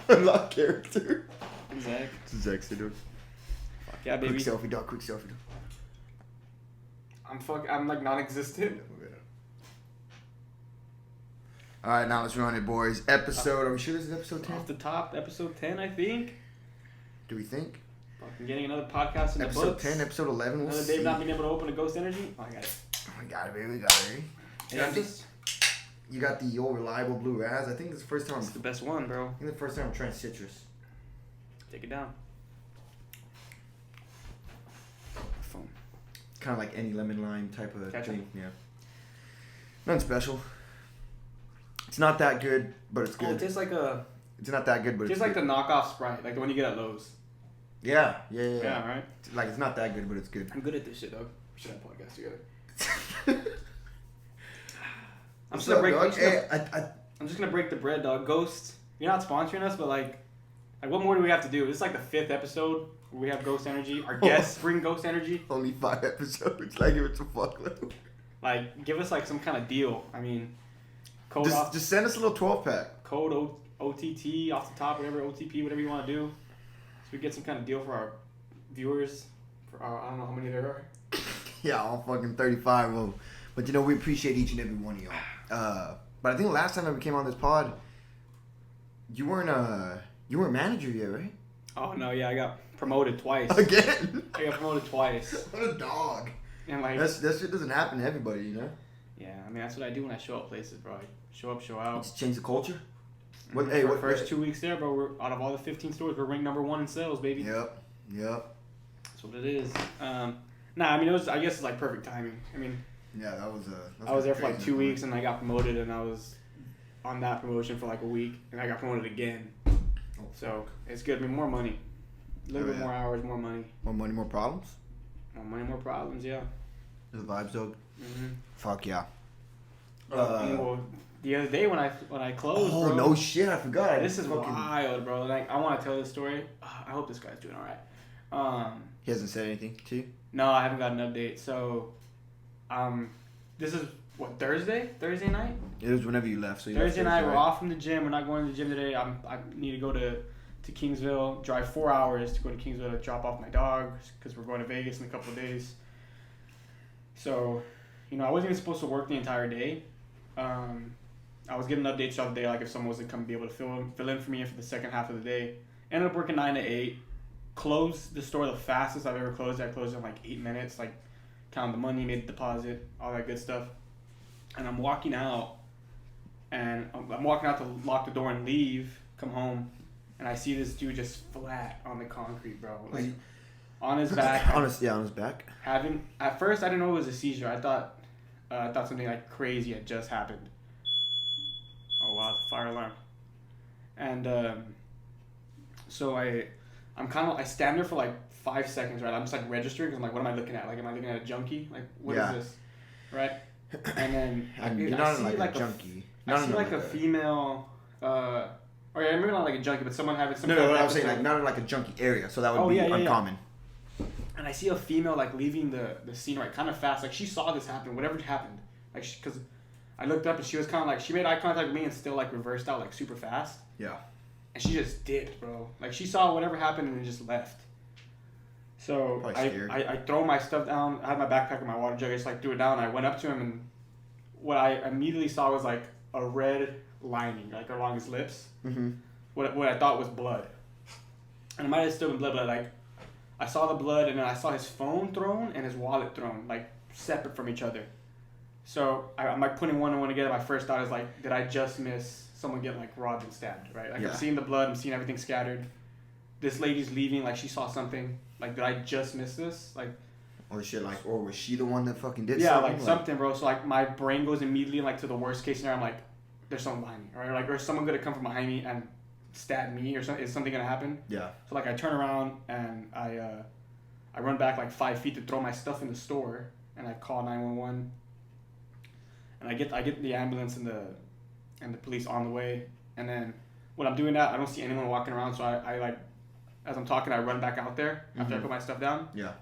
Unlock character. Zach. Zach, dude. Fuck yeah, baby. Quick selfie, dog. Quick selfie, dog. I'm like non-existent. All right, now let's run it, boys. Episode. Are we sure this is episode 10? Off the top, episode 10, I think. Do we think? Fucking getting another podcast in the books. Episode 10, episode 11. We'll Another see. Dave not being able to open a Ghost Energy. Oh, I got it. We got it, baby. We got it. Yeah, You got the old reliable blue Raz. I think it's the first time. It's the best one, bro. I think the first time I'm trying citrus. Take it down. Phone. Kind of like any lemon lime type of Gotcha. thing. Yeah. Nothing special. It's not that good, but it's good. Oh, it tastes like a. It's not that good, but It it's tastes like good. the knockoff Sprite, like the one you get at Lowe's. Yeah, Yeah, right. Like it's not that good, but it's good. I'm good at this shit, dog. We should have a podcast together. I'm just gonna break the bread, dog. Ghost, you're not sponsoring us, but like what more do we have to do? This is like the 5th episode where we have Ghost Energy. Our guests bring Ghost Energy. Only 5 episodes. Like, it's a fuckload. Like, give us like some kind of deal. I mean, Just send us a little 12-pack. Code OTT off the top, whatever OTP, whatever you want to do, so we get some kind of deal for our viewers. For our, I don't know how many there are. Yeah, all fucking 35 of them. But you know, we appreciate each and every one of y'all. But I think the last time I came on this pod, you weren't manager yet, right? Oh no, yeah, I got promoted twice. Again? I got promoted twice. What a dog. And like that shit doesn't happen to everybody, you know? Yeah, I mean that's what I do when I show up places, bro. I show up, show out. Just change the culture? For the first 2 weeks there, bro, we're out of all the 15 stores, we're ranked number 1 in sales, baby. Yep. That's what it is. I mean, I guess it's like perfect timing. I mean, yeah, that was I was there for like 2 weeks and I got promoted, and I was on that promotion for like a week, and I got promoted again. So it's good. I mean, more money, a little bit more hours, more money. More money, more problems? More money, more problems. Yeah. The vibes, dog. Mm-hmm. Fuck yeah. The other day when I closed, oh, bro, no shit, I forgot. This is wild, bro. Like, I want to tell this story. I hope this guy's doing all right. He hasn't said anything to you? No, I haven't got an update. So, this is what, Thursday night. It was whenever you left. So Thursday night, we're off from the gym. We're not going to the gym today. I need to go to Kingsville. Drive 4 hours to go to Kingsville to drop off my dog because we're going to Vegas in a couple of days. So, I wasn't even supposed to work the entire day. I was getting updates throughout the day, like if someone wasn't coming to be able to fill in for me for the second half of the day. Ended up working 9 to 8. Closed the store the fastest I've ever closed. I closed in like 8 minutes, like counted the money, made the deposit, all that good stuff. And I'm walking out, to lock the door and leave, come home, and I see this dude just flat on the concrete, bro. Like on his back. on his back. At first, I didn't know it was a seizure. I thought something like crazy had just happened. Oh wow, the fire alarm. And so I stand there for like 5 seconds, right? I'm just like registering because I'm like, what am I looking at? Like, am I looking at a junkie? Like, what is this? Right? And then I see like a junkie. I see like a female. Or yeah, maybe not like a junkie, but someone having some. No, I was saying like not in like a junkie area, so that would be uncommon. Yeah. And I see a female like leaving the scene, right, kind of fast. Like she saw this happen, whatever happened. Like because I looked up and she was kind of like, she made eye contact with me and still like reversed out like super fast. Yeah. And she just dipped, bro. Like she saw whatever happened and then just left. So I throw my stuff down. I had my backpack and my water jug. I just like threw it down. I went up to him and what I immediately saw was like a red lining like along his lips. Mm-hmm. What I thought was blood. And it might have still been blood, but like I saw the blood and then I saw his phone thrown and his wallet thrown, like separate from each other. So I'm like putting one and one together. My first thought is like, did I just miss someone get like robbed and stabbed, right? Like I'm seeing the blood, I'm seeing everything scattered. This lady's leaving, like she saw something. Like, did I just miss this? Like, or shit, like, or was she the one that fucking did something? Yeah, like something, bro. So like my brain goes immediately like to the worst case scenario. I'm like, there's someone behind me, right? Like, or is someone gonna come from behind me and stab me, or something? Is something gonna happen? Yeah. So like I turn around and I run back like 5 feet to throw my stuff in the store, and I call 911. And I get the ambulance and the police on the way, and then when I'm doing that, I don't see anyone walking around, so I like, as I'm talking, I run back out there after I put my stuff down. Yeah.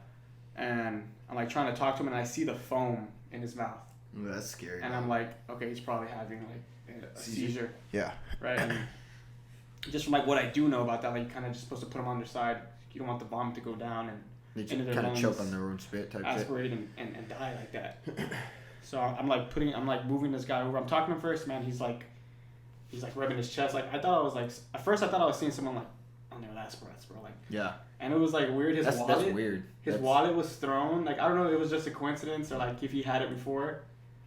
And I'm like trying to talk to him, and I see the foam in his mouth. Ooh, that's scary. And I'm like, okay, he's probably having like a seizure. Yeah. Right. And just from like what I do know about that, like you kind of just supposed to put them on their side. You don't want the vomit to go down and They into just their kind of lungs, choke on their own spit type shit. aspirate and die like that. So I'm like moving this guy over. I'm talking to him first, man. He's like rubbing his chest. Like I thought I was like, at first I thought I was seeing someone like on their last breaths, bro. Like Yeah. And it was like weird. His wallet. That's weird. His wallet was thrown. Like I don't know if it was just a coincidence or like if he had it before.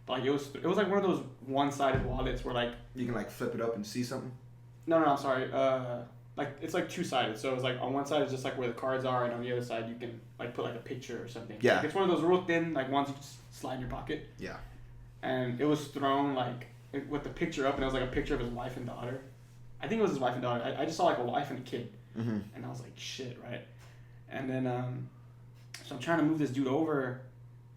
But like it was like one of those one-sided wallets where like you can like flip it up and see something. No, I'm sorry. Like it's like two-sided. So it's like on one side is just like where the cards are, and on the other side you can like put like a picture or something. Yeah. Like, it's one of those real thin like ones you just slide in your pocket. Yeah. And it was thrown like with the picture up, and it was like a picture of his wife and daughter. I think it was his wife and daughter. I just saw like a wife and a kid, and I was like, shit, right? And then so I'm trying to move this dude over,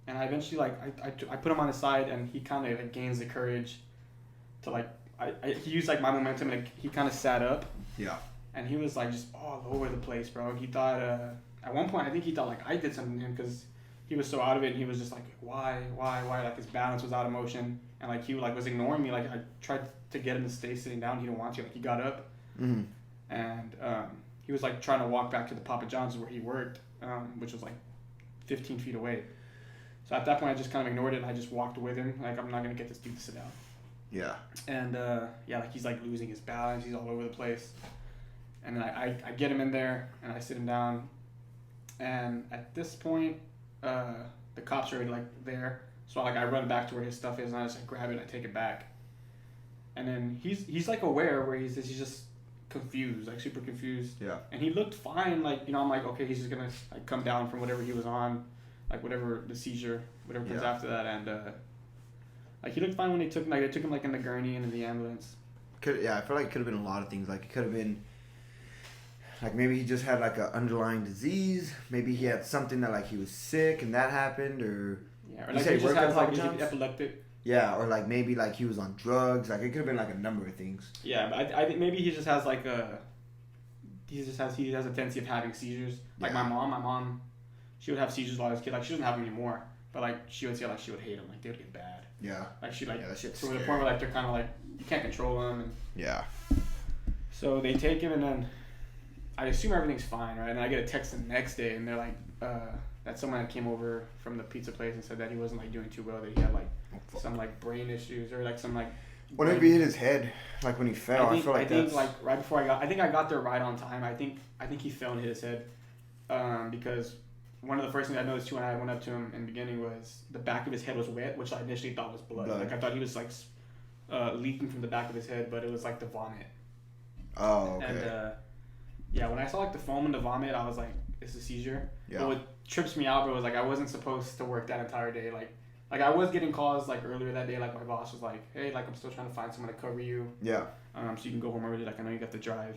and I eventually like I put him on his side, and he kind of like gains the courage to like he used like my momentum, and he kind of sat up. Yeah. And he was like just all over the place, bro. He thought at one point I think he thought like I did something to him because he was so out of it, and he was just like why like his balance was out of motion, and like he like was ignoring me. Like I tried to get him to stay sitting down, he didn't want to. Like he got up, and he was like trying to walk back to the Papa John's where he worked, which was like 15 feet away. So at that point I just kind of ignored it, and I just walked with him. Like I'm not gonna get this dude to sit down. Yeah. And yeah, like he's like losing his balance, he's all over the place. And then I get him in there, and I sit him down. And at this point, the cops are already like there. So like I run back to where his stuff is, and I just like grab it and I take it back. And then he's like aware where he's just confused, like super confused. Yeah. And he looked fine, like, you know, I'm like, okay, he's just gonna like come down from whatever he was on, like whatever the seizure, whatever comes after that. And like he looked fine when they took him like in the gurney and in the ambulance. I feel like it could have been a lot of things. Like it could have been like maybe he just had like an underlying disease. Maybe he had something that like he was sick and that happened, or yeah, or like he just has like epileptic. Yeah, or like maybe like he was on drugs. Like it could have been like a number of things. Yeah, but I think maybe he just has like he has a tendency of having seizures. Like my mom, she would have seizures a lot as a kid. Like she doesn't have them anymore, but like she would say like she would hate them. Like they would get bad. Yeah. Like she like that shit's to the scary. point where like they're kind of like you can't control them. And yeah. so they take him, and then I assume everything's fine, right? And then I get a text the next day, and they're like, that someone that came over from the pizza place and said that he wasn't like doing too well, that he had like some like brain issues or like some like. Whenever he hit his head, like when he fell, I think like right before I think I got there right on time. I think he fell and hit his head, because one of the first things I noticed too when I went up to him in the beginning was the back of his head was wet, which I initially thought was blood. Like I thought he was like leaking from the back of his head, but it was like the vomit. Oh, okay. And yeah, when I saw like the foam and the vomit, I was like, it's a seizure. Yeah. But what trips me out, bro, was like I wasn't supposed to work that entire day. Like I was getting calls like earlier that day. Like my boss was like, hey, like I'm still trying to find someone to cover you. Yeah. So you can go home early. Like I know you got the drive.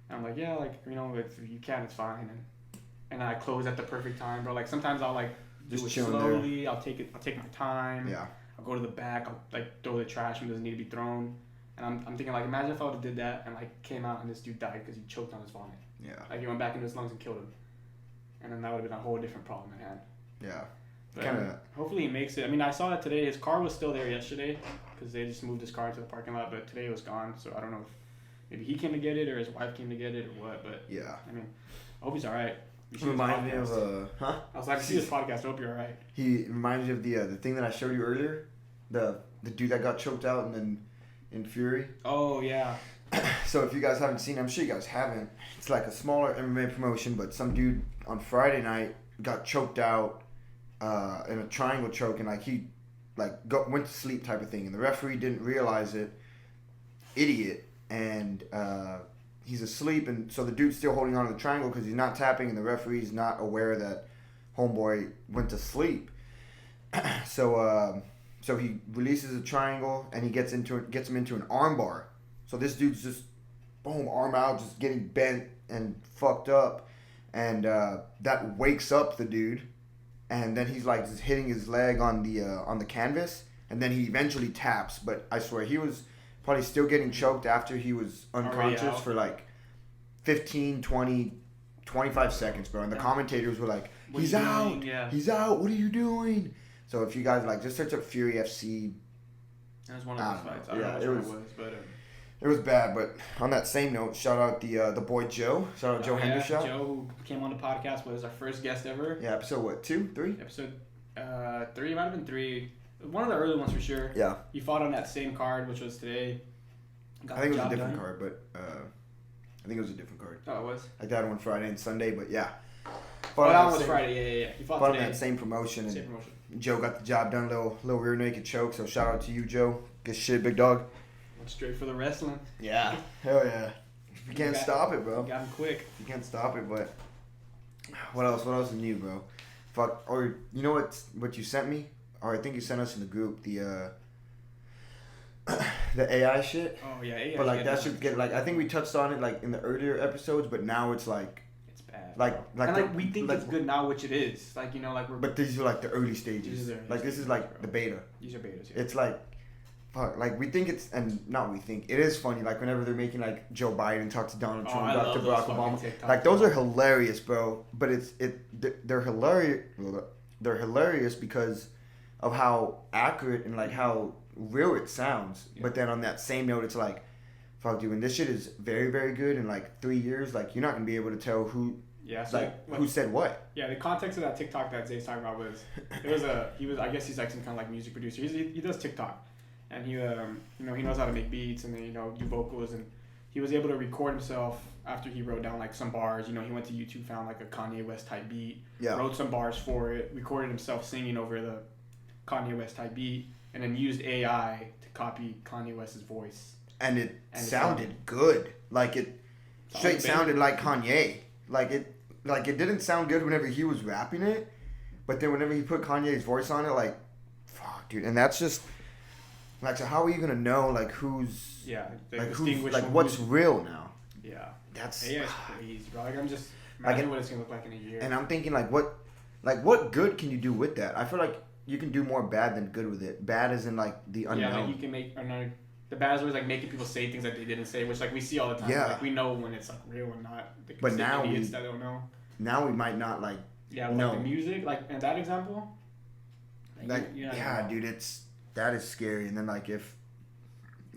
And I'm like, yeah, like you know, if you can, it's fine. And I close at the perfect time, bro. Like sometimes I'll like do Just it chilling slowly. there. I'll take my time. Yeah. I'll go to the back. I'll like throw the trash when it doesn't need to be thrown. And I'm thinking like, imagine if I would have did that and like came out and this dude died because he choked on his vomit. Yeah. Like he went back into his lungs and killed him. And then that would have been a whole different problem at hand. Yeah. But hopefully he makes it. I mean, I saw that today. His car was still there yesterday because they just moved his car to the parking lot. But today it was gone. So I don't know if maybe he came to get it or his wife came to get it or what. But yeah. I mean, I hope he's all right. Reminds me of I was like, I see this podcast. I hope you're all right. He reminds me of the thing that I showed you earlier, the dude that got choked out and then in Fury. Oh yeah. So if you guys haven't seen it, I'm sure you guys haven't. It's like a smaller MMA promotion, but some dude on Friday night got choked out in a triangle choke, and like he went to sleep type of thing, and the referee didn't realize it. Idiot. And he's asleep, and so the dude's still holding on to the triangle because he's not tapping, and the referee's not aware that homeboy went to sleep. So he releases a triangle, and he gets him into an armbar. So this dude's just, boom, arm out, just getting bent and fucked up. And that wakes up the dude. And then he's like just hitting his leg on the canvas. And then he eventually taps. But I swear, he was probably still getting choked after he was unconscious for like 15, 20, 25 seconds, bro. And the commentators were like, he's out. Yeah. He's out. What are you doing? So if you guys like, just search up Fury FC. That was one of those fights. I don't know which one it was, but It was bad, but on that same note, shout out the boy Joe. Shout out Joe Hendershot. Joe, who came on the podcast, was our first guest ever. Yeah, episode what? 2, 3? Episode 3, might have been 3. One of the early ones for sure. Yeah. He fought on that same card, which was today. I think it was a different card, but I think it was a different card. Oh, it was? Like that one Friday and Sunday, but yeah. Oh, that one was Friday, yeah. He fought on today. that same promotion. Same promotion. Joe got the job done, little rear naked choke, so shout out to you, Joe. Good shit, big dog. Went straight for the wrestling. Yeah. Hell yeah. You can't stop it, bro. You got him quick. You can't stop it, but what else? What else is new, bro? Fuck. Or you know what you sent me? Or I think you sent us in the group the AI shit. Oh yeah, AI. But like that should get like I think we touched on it like in the earlier episodes, but now it's like it's bad. Like we think it's good now, which it is. Like like we're. But these are like the early stages. Like this is like the beta. These are betas. Yeah. It's like. Fuck, like we think it's and not we think it is funny like whenever they're making like Joe Biden talk to Donald Trump, talk to Barack Obama, like those are hilarious, bro. But they're hilarious. They're hilarious because of how accurate and like how real it sounds. Yeah. But then on that same note, it's like, fuck, dude, when this shit is very very good in like 3 years, like you're not gonna be able to tell who. Yeah, so who said what? Yeah, the context of that TikTok that Zay's talking about was he was I guess he's like some kind of like music producer. He does TikTok. And he, he knows how to make beats and then, do vocals. And he was able to record himself after he wrote down, like, some bars. He went to YouTube, found, like, a Kanye West type beat. Yeah. Wrote some bars for it. Recorded himself singing over the Kanye West type beat. And then used AI to copy Kanye West's voice. And it sounded good. Like, it straight sounded like Kanye. Like, it didn't sound good whenever he was rapping it. But then whenever he put Kanye's voice on it, like, fuck, dude. And that's just... Like, so how are you gonna know like who's what's real now? Yeah, that's AI is crazy, bro. Like I'm just imagine what it's gonna look like in a year. And I'm thinking like what good can you do with that? I feel like you can do more bad than good with it. Bad is in like the unknown. Yeah, like you can make the bad is always like making people say things that they didn't say, which like we see all the time. Yeah, like we know when it's like real and not. But now idiots that don't know. Now we might not like. Yeah, like the music, like in that example. Like dude, that is scary. And then like if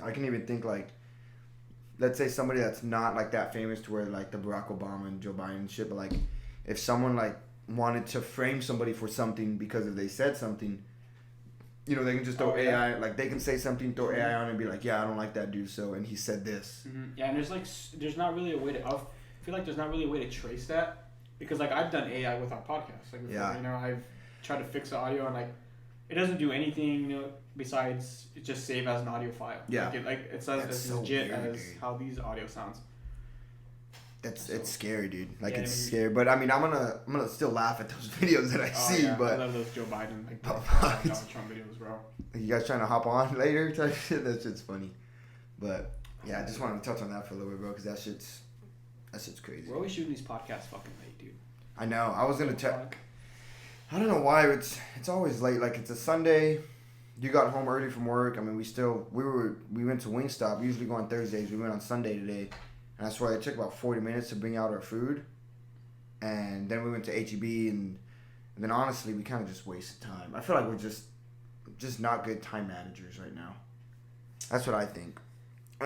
I can even think like let's say somebody that's not like that famous to where like the Barack Obama and Joe Biden and shit, but like if someone like wanted to frame somebody for something because if they said something, they can just throw AI like they can say something, throw AI on and be like, yeah, I don't like that dude, so and he said this. Mm-hmm. Yeah, and there's not really a way to I feel like there's not really a way to trace that because like I've done AI with our podcast like before, I've tried to fix the audio and like it doesn't do anything, besides it just save as an audio file. Yeah. It's as legit as how these audio sounds. It's scary, dude. Like it's scary, but I mean, I'm gonna still laugh at those videos that I see. Yeah. But I love those Joe Biden Donald Trump videos, bro. You guys trying to hop on later? Type shit. That shit's funny. But yeah, I just wanted to touch on that for a little bit, bro, because that shit's crazy. We're always shooting these podcasts fucking late, dude. I know. I was gonna check. I don't know why it's always late. Like it's a Sunday, you got home early from work. I mean, we went to Wingstop. We usually go on Thursdays. We went on Sunday today, and I swear it took about 40 minutes to bring out our food, and then we went to HEB, and then honestly we kind of just wasted time. I feel like we're just not good time managers right now. That's what I think.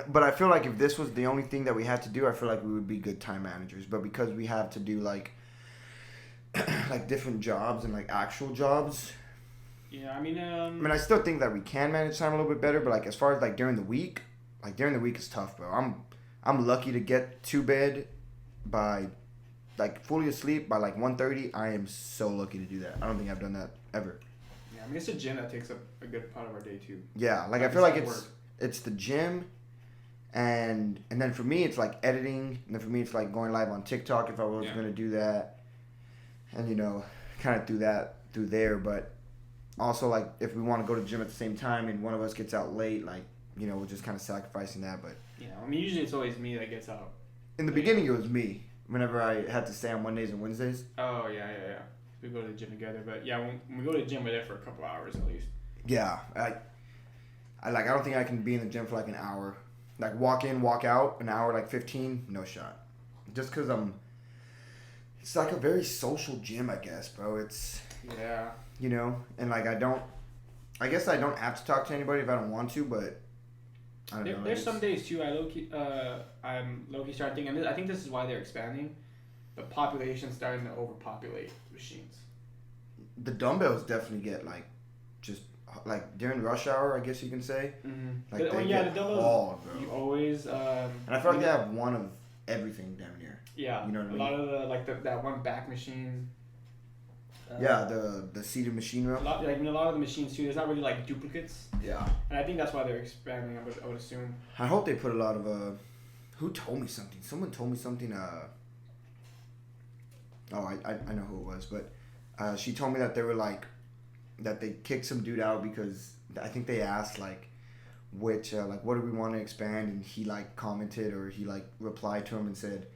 But I feel like if this was the only thing that we had to do, I feel like we would be good time managers. But because we have to do like different jobs and like actual jobs. Yeah, I mean, I still think that we can manage time a little bit better, but like as far as like during the week is tough, bro. I'm lucky to get to bed by like fully asleep by like 1:30. I am so lucky to do that. I don't think I've done that ever. Yeah, I mean it's the gym that takes up a good part of our day too. Yeah, like I feel like it's the gym. And then for me it's like editing, and then for me it's like going live on TikTok if I was gonna do that. And kind of through there, but also like if we want to go to the gym at the same time and one of us gets out late, like we're just kind of sacrificing that. But I mean usually it's always me that gets out. In the beginning it was me whenever I had to stay on Mondays and Wednesdays. Oh yeah. We go to the gym together, but yeah, when we go to the gym we're there for a couple hours at least. Yeah, I don't think I can be in the gym for like an hour, like walk in walk out an hour like 15, no shot, just because it's like a very social gym, I guess, bro. It's and like I guess I don't have to talk to anybody if I don't want to, but I don't know. There's some days too. I'm low key starting thinking. I think this is why they're expanding. The population's starting to overpopulate machines. The dumbbells definitely get like, just like during rush hour, I guess you can say. Mm-hmm. Like the dumbbells. hauled, bro. You always. And I feel like they have one of everything damn near. Yeah. You know what I mean? A lot of that one back machine. Yeah, the seated machine room. A lot of the machines too. There's not really like duplicates. Yeah. And I think that's why they're expanding. I would assume. I hope they put a lot of who told me something? Someone told me something. Oh, I know who it was, but she told me that they were like, that they kicked some dude out because I think they asked like, which like what do we want to expand, and he like commented or he like replied to him and said,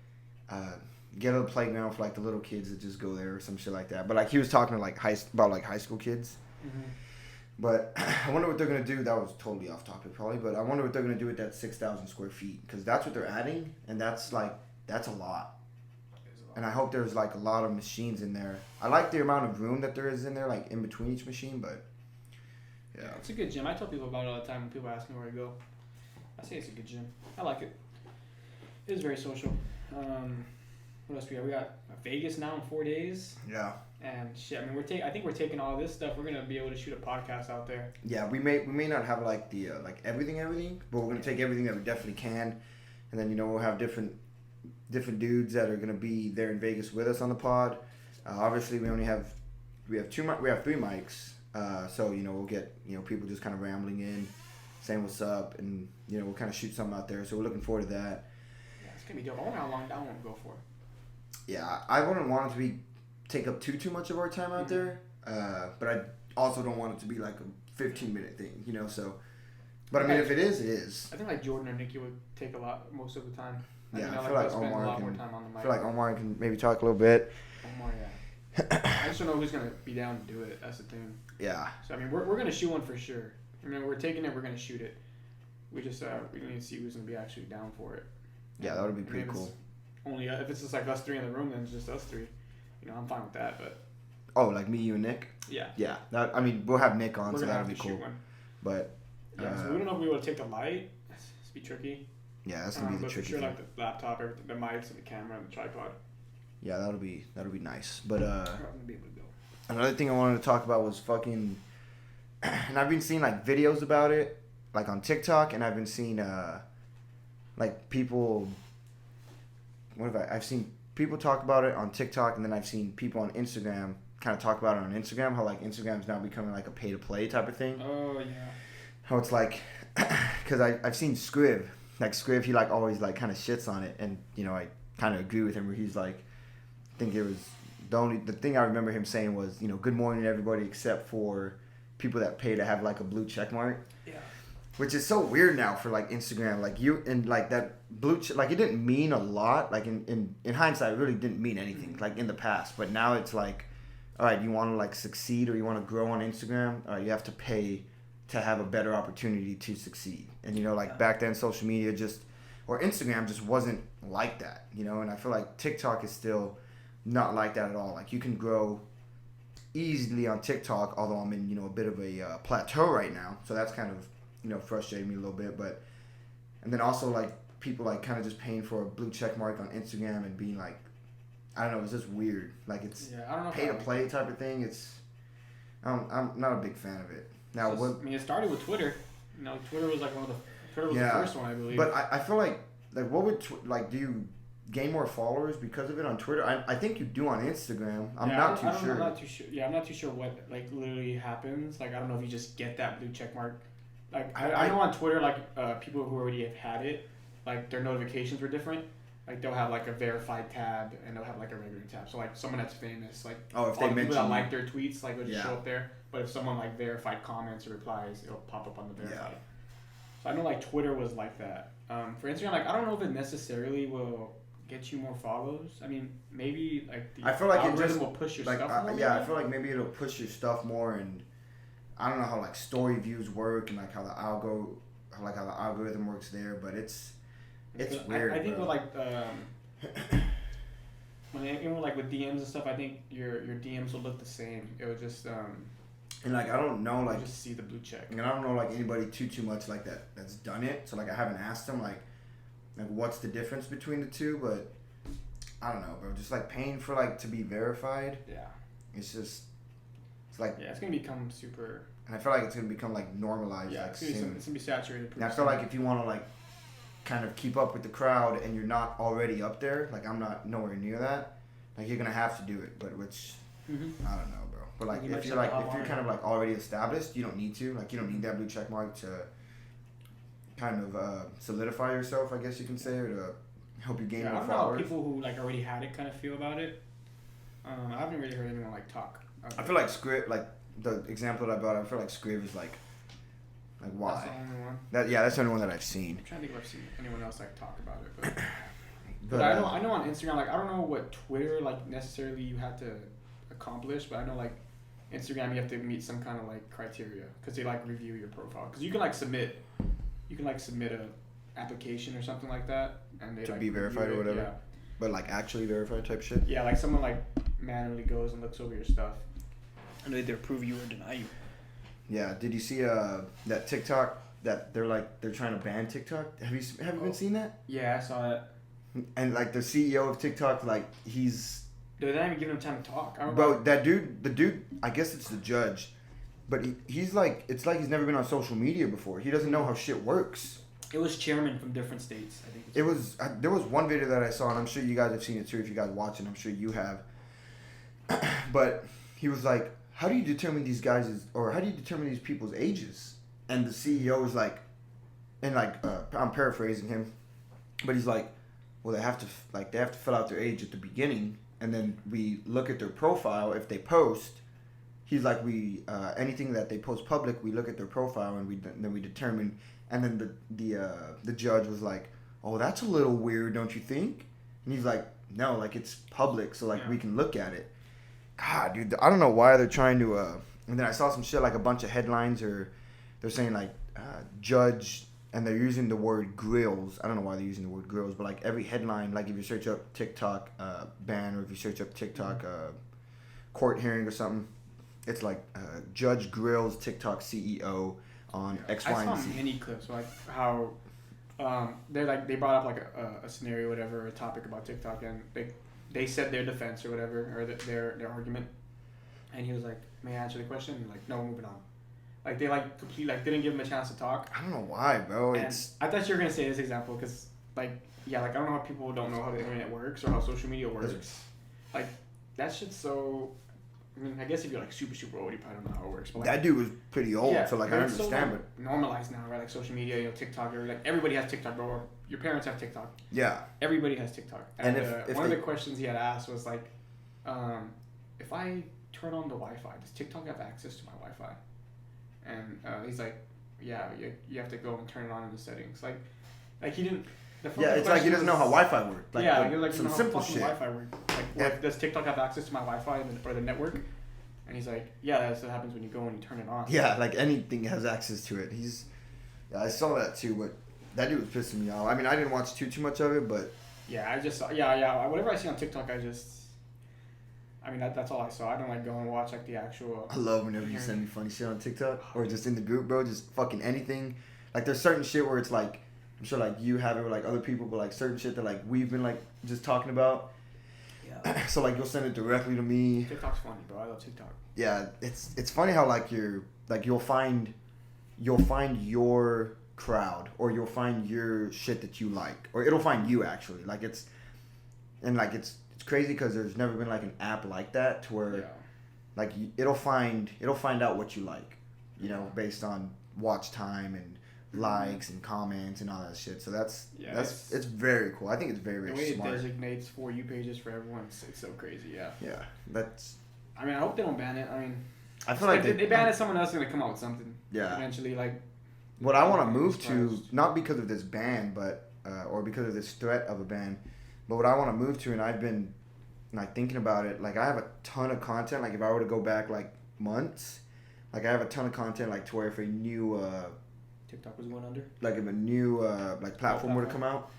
get a playground for like the little kids that just go there or some shit like that. But like he was talking to like high school kids. Mm-hmm. But I wonder what they're gonna do. That was totally off topic probably, but I wonder what they're gonna do with that 6,000 square feet, because that's what they're adding, and that's a lot. And I hope there's like a lot of machines in there. I like the amount of room that there is in there, like in between each machine, but yeah. It's a good gym. I tell people about it all the time when people ask me where I go. I say it's a good gym. I like it. It is very social. What else we got? We got Vegas now in 4 days. Yeah. And shit, I mean, I think we're taking all this stuff. We're gonna be able to shoot a podcast out there. Yeah, we may not have like the like everything, but we're gonna take everything that we definitely can, and then we'll have different dudes that are gonna be there in Vegas with us on the pod. Obviously, we have three mics, so we'll get people just kind of rambling in, saying what's up, and we'll kind of shoot something out there. So we're looking forward to that. Yeah, it's gonna be dope. I wonder how long that one will go for. Yeah, I wouldn't want it to take up too much of our time out there, but I also don't want it to be like a 15-minute thing, so. But I mean, if it is, it is. I think like Jordan or Nikki would take most of the time. I feel like Omar can maybe talk a little bit. Omar, yeah. I just don't know who's gonna be down to do it. That's the thing. Yeah. So I mean, we're gonna shoot one for sure. I mean, we're taking it. We're gonna shoot it. We just we need to see who's gonna be actually down for it. Yeah, that would be pretty cool. Only if it's just like us three in the room, then it's just us three. I'm fine with that. But oh, like me, you, and Nick. Yeah. Yeah. I mean, we'll have Nick on, so that'll be cool. But yeah, so we don't know if we will take the light. It's be tricky. Yeah, that's gonna be the tricky thing. Like the laptop, everything, the mics, and the camera, and the tripod. Yeah, that'll be nice. But I'm gonna be able to go. Another thing I wanted to talk about was fucking, and I've been seeing like videos about it, like on TikTok, and I've been seeing like people. I've seen people talk about it on TikTok, and then I've seen people on Instagram kind of talk about it on Instagram. How like Instagram's now becoming like a pay to play type of thing. Oh yeah. How it's like, because I've seen Scriv. Like Scriv, he like always like kind of shits on it, and I kind of agree with him. Where he's like, I think it was the thing I remember him saying was good morning everybody except for people that pay to have like a blue check mark. Yeah. Which is so weird now for like Instagram, like you and like that blue like it didn't mean a lot. Like in hindsight, it really didn't mean anything. Like in the past, but now it's like, all right, you want to like succeed or you want to grow on Instagram, you have to pay to have a better opportunity to succeed. And back then social media or Instagram just wasn't like that, and I feel like TikTok is still not like that at all. Like you can grow easily on TikTok, although I'm in, a bit of a plateau right now. So that's kind of, frustrating me a little bit, and then also like people like kind of just paying for a blue check mark on Instagram and being like, I don't know, it's just weird. Like it's pay to play type of thing. I'm not a big fan of it. Now, it started with Twitter. Twitter was like Twitter was the first one, I believe. But I feel like what would do you gain more followers because of it on Twitter? I think you do on Instagram. I'm not too sure. I'm not too sure. Yeah, I'm not too sure what like literally happens. Like I don't know if you just get that blue check mark. Like I know on Twitter, like people who already have had it, like their notifications were different. Like they'll have like a verified tab and they'll have like a regular tab. So like someone that's famous, like if they people that like their tweets, like it'll just show up there. But if someone like verified comments or replies, it'll pop up on the verified. Yeah. So I know like Twitter was like that. For Instagram, like I don't know if it necessarily will get you more follows. I mean, maybe like the algorithm will push your stuff more. I feel like maybe it'll push your stuff more, and I don't know how like story views work and like how the algorithm works there, but it's weird. I think with like even like with DMs and stuff, I think your DMs will look the same. It would just And like I don't know like you just see the blue check. and I don't know like anybody too much like that's done it. So like I haven't asked them like what's the difference between the two, but I don't know, bro. Just like paying for like to be verified. Yeah. It's just it's like it's gonna become super. And I feel like it's gonna become like normalized. Yeah, like it's gonna be saturated. And I feel like if you want to like kind of keep up with the crowd and you're not already up there, like I'm not nowhere near that. Like you're gonna have to do it, but which I don't know, bro. But like if you're kind of like already established, you don't need to. Like you don't need that blue check mark to kind of solidify yourself, I guess you can say, or to help you gain more followers. I don't know how people who like already had it kind of feel about it. I haven't really heard anyone like talk. I feel like Script, like the example that I brought, I feel like Script is like why? That's the only one. That's the only one that I've seen. I'm trying to think if I've seen anyone else like talk about it, but I know on Instagram, like I don't know what Twitter like necessarily you have to accomplish, but I know like Instagram you have to meet some kind of like criteria because they like review your profile because you can like submit a application or something like that and they to like be verified or whatever. Yeah. But like actually verified type shit. Yeah, like someone like manually goes and looks over your stuff and they either approve you or deny you. Yeah. Did you see that TikTok that they're trying to ban TikTok? Have you been seeing that? Yeah, I saw that. And like the CEO of TikTok, like they're not even giving him time to talk. Bro, the dude, I guess it's the judge, but he's like, it's like he's never been on social media before. He doesn't know how shit works. It was chairmen from different states, I think. There was one video that I saw, and I'm sure you guys have seen it too. If you guys watch it, I'm sure you have. But he was like, how do you determine these people's ages? And the CEO was like, and like, I'm paraphrasing him, but he's like, well, they have to fill out their age at the beginning, and then we look at their profile. If they post, he's like, anything that they post public, we look at their profile and then we determine. And then the judge was like, oh, that's a little weird, don't you think? And he's like, no, like it's public, so like we can look at it. God, dude, I don't know why they're trying to. And then I saw some shit like a bunch of headlines, or they're saying like judge. And they're using the word grills. I don't know why they're using the word grills, but like every headline, like if you search up TikTok ban, or if you search up TikTok court hearing or something, it's like Judge grills TikTok CEO on X, Y, and Z. I saw many clips like how they brought up like a scenario, whatever, a topic about TikTok, and they said their defense or whatever, or their argument, and he was like, "May I answer the question?" And like, no, moving on. Like they like completely like didn't give him a chance to talk. I don't know why, bro. And I thought you were gonna say this example because like I don't know how people don't know how the internet works or how social media works. Like that shit's so. I mean, I guess if you're like super old, you probably don't know how it works. But like, that dude was pretty old, so like I understand. So, like, normalized now, right? Like social media, TikTok, or like everybody has TikTok, bro. Your parents have TikTok. Yeah. Everybody has TikTok. And if one of the questions he had asked was like, if I turn on the Wi-Fi, does TikTok have access to my Wi-Fi? And he's like, yeah, you have to go and turn it on in the settings. Like he didn't. It's like he doesn't know how Wi-Fi works. Like, some simple shit. Wi-Fi works. Like, does TikTok have access to my Wi-Fi or the network? And he's like, yeah, that's what happens when you go and you turn it on. Yeah, like anything has access to it. I saw that too, but that dude was pissing me off. I mean, I didn't watch too much of it, but yeah, I just saw, whatever I see on TikTok, that's all I saw. I don't like go and watch like the actual. I love whenever you send me funny shit on TikTok or just in the group, bro. Just fucking anything. Like there's certain shit where it's like, I'm sure like you have it with like other people, but like certain shit that like we've been like just talking about. Yeah. So like you'll send it directly to me. TikTok's funny, bro. I love TikTok. Yeah, it's funny how like you'll find your crowd, or you'll find your shit that you like, or it'll find you actually. Like it's crazy because there's never been like an app like that to where like it'll find out what you like, you know, based on watch time and likes and comments and all that shit. So it's very cool. I think it's very, very smart. The way it designates For You pages for everyone, it's so crazy. Yeah, that's. I mean, I hope they don't ban it. I mean, I feel like they ban it, someone else is gonna come out with something. Yeah. Eventually, like. What I want to move to, not because of this ban, but or because of this threat of a ban, but what I want to move to, and I've been like thinking about it. Like I have a ton of content. Like if I were to go back like months, like I have a ton of content. Like to where if a new TikTok was going under. Like if a new like platform were to come out,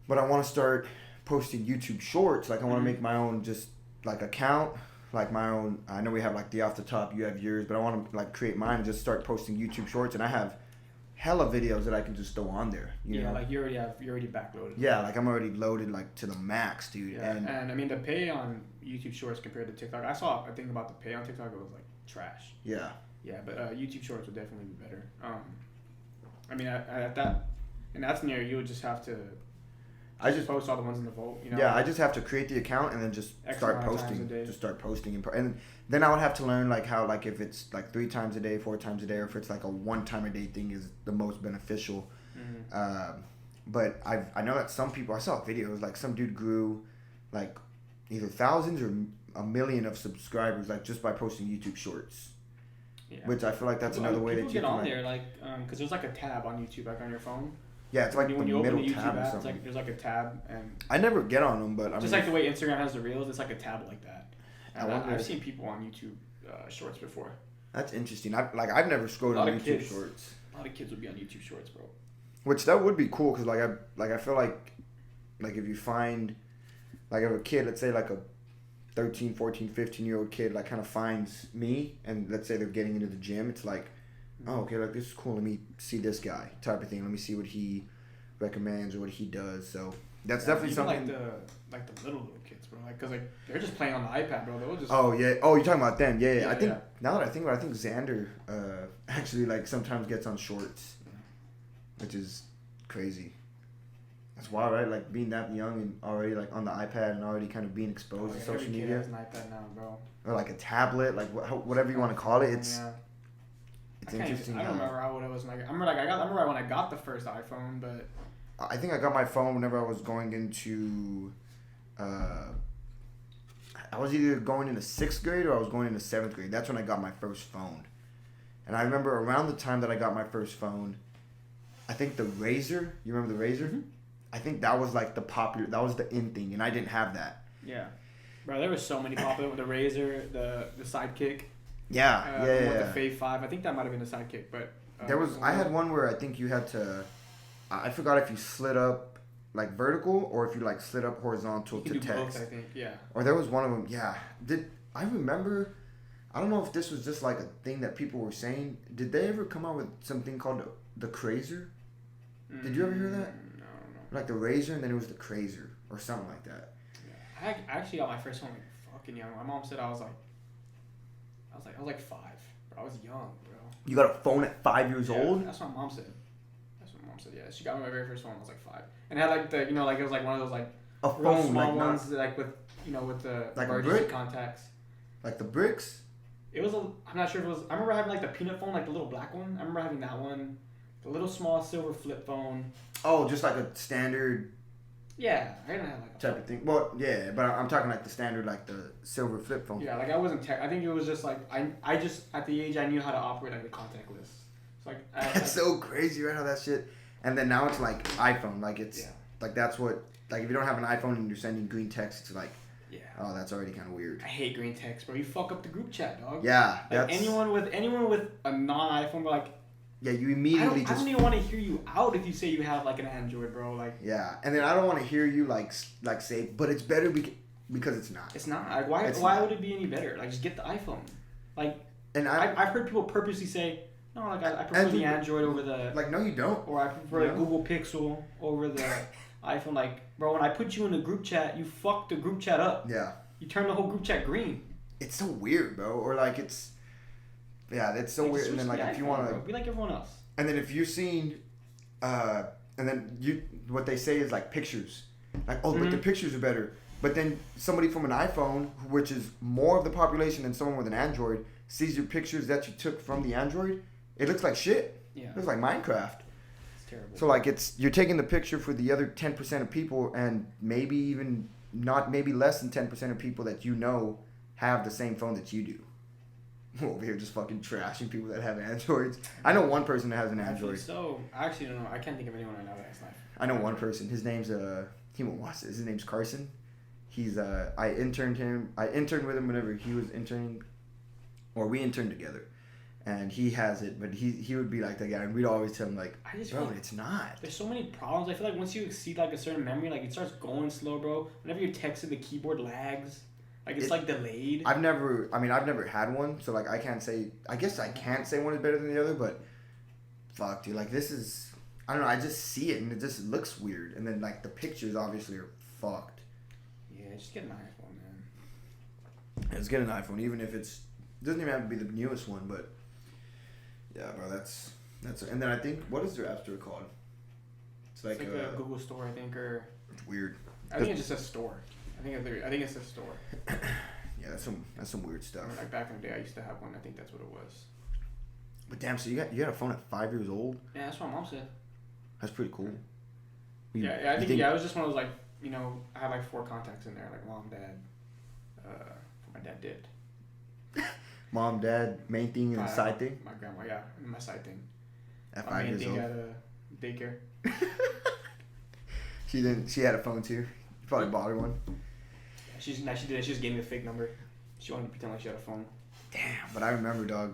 but I want to start posting YouTube Shorts. Like I want to make my own just like account, like my own. I know we have like the off the top. You have yours, but I want to like create mine and just start posting YouTube Shorts. And I have hella videos that I can just throw on there. You know? Like you're already backloaded. Yeah, like I'm already loaded like to the max, dude. Yeah, and I mean the pay on YouTube Shorts compared to TikTok. I saw a thing about the pay on TikTok. It was like trash. Yeah. Yeah, but YouTube Shorts would definitely be better. I mean at that in that scenario, you would just have to. I just post all the ones in the vault. You know? Yeah, I just have to create the account and then just start posting. Just start posting, and then I would have to learn like how like if it's like 3 times a day, 4 times a day, or if it's like a 1 time a day thing is the most beneficial. Mm-hmm. But I know that some people, I saw videos like some dude grew like either thousands or a million of subscribers like just by posting YouTube Shorts. Yeah. Which I feel like that's another way that you get on there like because there's like a tab on YouTube like on your phone. Yeah, it's like when you open the YouTube app, it's like there's like a tab, and I never get on them, but like the way Instagram has the reels, it's like a tab like that. And I've seen people on YouTube Shorts before. That's interesting. I've never scrolled on YouTube Shorts. A lot of kids would be on YouTube Shorts, bro. Which that would be cool because I feel like if you find like if a kid, let's say like a 13, 14, 15-year-old kid like kind of finds me and let's say they're getting into the gym, it's like, oh, okay, like this is cool. Let me see this guy type of thing. Let me see what he recommends or what he does. So that's definitely something. Like the little kids, bro. Like, cause like they're just playing on the iPad, bro. They'll just. Oh yeah. Oh, you're talking about them? Yeah. I think now that I think about it, I think Xander actually like sometimes gets on Shorts, which is crazy. That's wild, right? Like being that young and already like on the iPad and already kind of being exposed to social media. Every kid has an iPad now, bro. Or like a tablet, like whatever you want to call it. It's. Yeah. It's interesting. I don't remember how it was. Like I remember when I got the first iPhone, but I think I got my phone whenever I was going into. I was either going into 6th grade or I was going into 7th grade. That's when I got my first phone, and I remember around the time that I got my first phone, I think the Razor. You remember the Razor? Mm-hmm. I think that was like that was the in thing, and I didn't have that. Yeah, bro. There were so many popular with the Razor, the Sidekick. Yeah, With the Fave 5. I think that might have been the Sidekick, but... there was... I had one where I think you had to... I forgot if you slid up, like, vertical or if you, like, slid up horizontal to text. Both, I think, yeah. Or there was one of them, yeah. I remember... I don't know if this was just, like, a thing that people were saying. Did they ever come out with something called the Crazer? Did you ever hear that? No. Like, the Razor and then it was the Crazer or something like that. Yeah. I actually got my first phone, like, fucking young. My mom said I was like 5. Bro, I was young, bro. You got a phone at 5 years old? That's what my mom said. Yeah, she got me my very first phone when I was like 5, and it had like the like it was like one of those like a phone small like ones like with with the like emergency contacts. Like the bricks. It was I'm not sure if it was. I remember having like the peanut phone, like the little black one. I remember having that one, the little small silver flip phone. Oh, just like a standard. Yeah, I didn't have like a type of thing. Well, yeah, but I'm talking like the standard, like the silver flip phone. Yeah, like I wasn't I think it was just like I just at the age I knew how to operate like the contactless. So like that's so crazy, right? How that shit. And then now it's like iPhone, like it's like that's what like if you don't have an iPhone and you're sending green text, it's like oh, that's already kind of weird. I hate green text, bro. You fuck up the group chat, dog. Yeah, like anyone with a non-iPhone, like. Yeah, you immediately I don't even want to hear you out if you say you have like an Android, bro. Like. Yeah, and then I don't want to hear you like say, but it's better because it's not. It's not. Like, why would it be any better? Like, just get the iPhone. Like, and I've heard people purposely say, no, like I prefer the Android over the. Like, no, you don't. Or I prefer the Google Pixel over the iPhone. Like, bro, when I put you in the group chat, you fucked the group chat up. Yeah. You turn the whole group chat green. It's so weird, bro. Or like it's. Yeah, that's so weird. And then like if you want to be like everyone else. And then if you're seeing, and then what they say is like pictures, like but the pictures are better. But then somebody from an iPhone, which is more of the population than someone with an Android, sees your pictures that you took from the Android. It looks like shit. Yeah. It looks like Minecraft. It's terrible. So like you're taking the picture for the other 10% of people, and maybe even maybe less than 10% of people that you know have the same phone that you do. Over here just fucking trashing people that have Androids. I know one person that has an Android. So I actually don't know. I can't think of anyone right now that has life. I know one person. His name's he won't watch this. His name's Carson. He's I interned with him whenever he was interning, or we interned together, and he has it. But he would be like that guy, and we'd always tell him like, bro, it's not. There's so many problems. I feel like once you exceed like a certain memory, like it starts going slow, bro. Whenever you're texting, the keyboard lags. Like it's like delayed. I've never had one, so like I can't say. I guess I can't say one is better than the other, but fuck, dude, like this is. I don't know. I just see it and it just looks weird, and then like the pictures obviously are fucked. Yeah, just get an iPhone, man. Let's get an iPhone, even if it's doesn't even have to be the newest one, but yeah, bro, that's. And then I think what is their app store called? It's like a Google store, I think, or. It's weird. I think it's just a store. I think it's a store. Yeah, that's some weird stuff. Like back in the day, I used to have one. I think that's what it was. But damn, so you got a phone at 5 years old? Yeah, that's what my mom said. That's pretty cool. I think it was just one of those like I had like 4 contacts in there, like mom, dad. My dad dipped. Mom, dad, main thing and side thing. My grandma, yeah, and my side thing. At 5 years old. My main thing at daycare. She had a phone too. You probably bought her one. She just gave me a fake number. She wanted to pretend like she had a phone. Damn, but I remember, dog.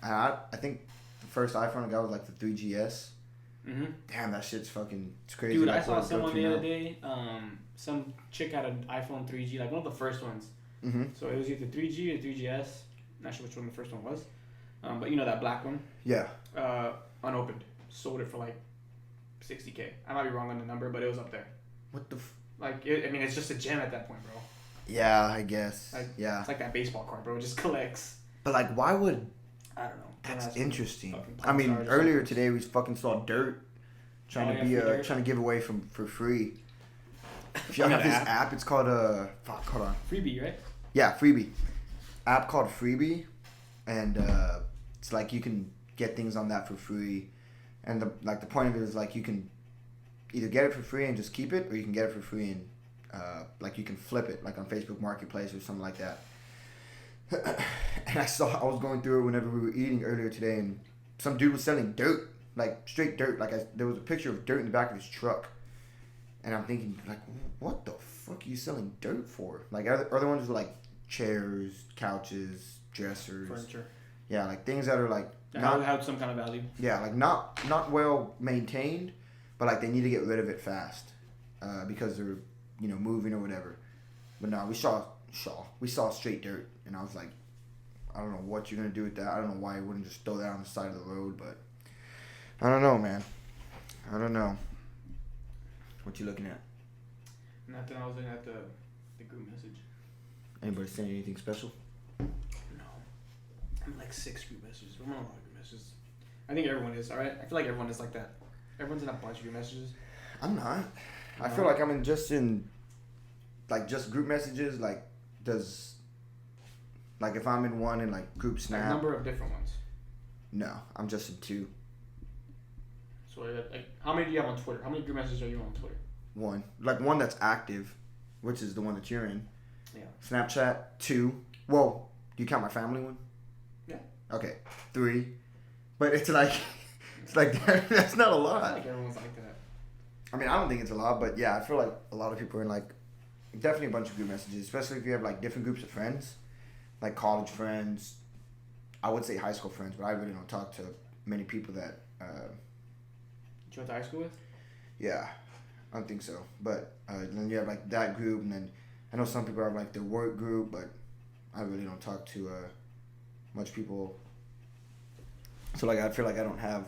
I think the first iPhone I got was like the 3GS. Mm-hmm. Damn, that shit's fucking. It's crazy. Dude, I saw someone the other day. Some chick had an iPhone 3G, like one of the first ones. Mm-hmm. So it was either 3G or 3GS. Not sure which one the first one was. But you know that black one. Yeah. Unopened. Sold it for like $60K. I might be wrong on the number, but it was up there. What the? It's just a gem at that point, bro. Yeah, I guess. Yeah. It's like that baseball card, bro. It just collects. But like, why would? I don't know. That's interesting. I mean, earlier today we fucking saw Dirt trying to give away for free. If y'all have this app, it's called hold on. Freebie, right? Yeah, Freebie. App called Freebie, and it's like you can get things on that for free, and the point of it is like you can either get it for free and just keep it, or you can get it for free and like you can flip it, like on Facebook Marketplace or something like that. And I was going through it whenever we were eating earlier today, and some dude was selling dirt, like straight dirt. There was a picture of dirt in the back of his truck, and I'm thinking like, what the fuck are you selling dirt for? Like other ones were like chairs, couches, dressers, furniture. Yeah, like things that are like have some kind of value. Yeah, like not well maintained, but like they need to get rid of it fast, because they're moving or whatever. But no, we saw straight dirt, and I was like, I don't know what you're gonna do with that. I don't know why you wouldn't just throw that on the side of the road, but I don't know, man. I don't know. What you looking at? Nothing. I was looking at the group message. Anybody saying anything special? No. I'm like 6 group messages. I'm on a lot of group messages. I think everyone is, alright? I feel like everyone is like that. Everyone's in a bunch of group messages. I'm not. I feel like I'm in just group messages, like if I'm in one in like group Snap. A number of different ones. No, I'm just in 2. So like, how many do you have on Twitter? How many group messages are you on Twitter? 1. Like one that's active, which is the one that you're in. Yeah. Snapchat 2. Well, do you count my family one? Yeah. Okay. 3. But it's like that's not a lot. I feel like everyone's like that. I mean, I don't think it's a lot, but yeah, I feel like a lot of people are in like definitely a bunch of group messages, especially if you have like different groups of friends, like college friends. I would say high school friends, but I really don't talk to many people that. You went to high school with? Yeah, I don't think so. But then you have like that group, and then I know some people have like their work group, but I really don't talk to much people. So like I feel like I don't have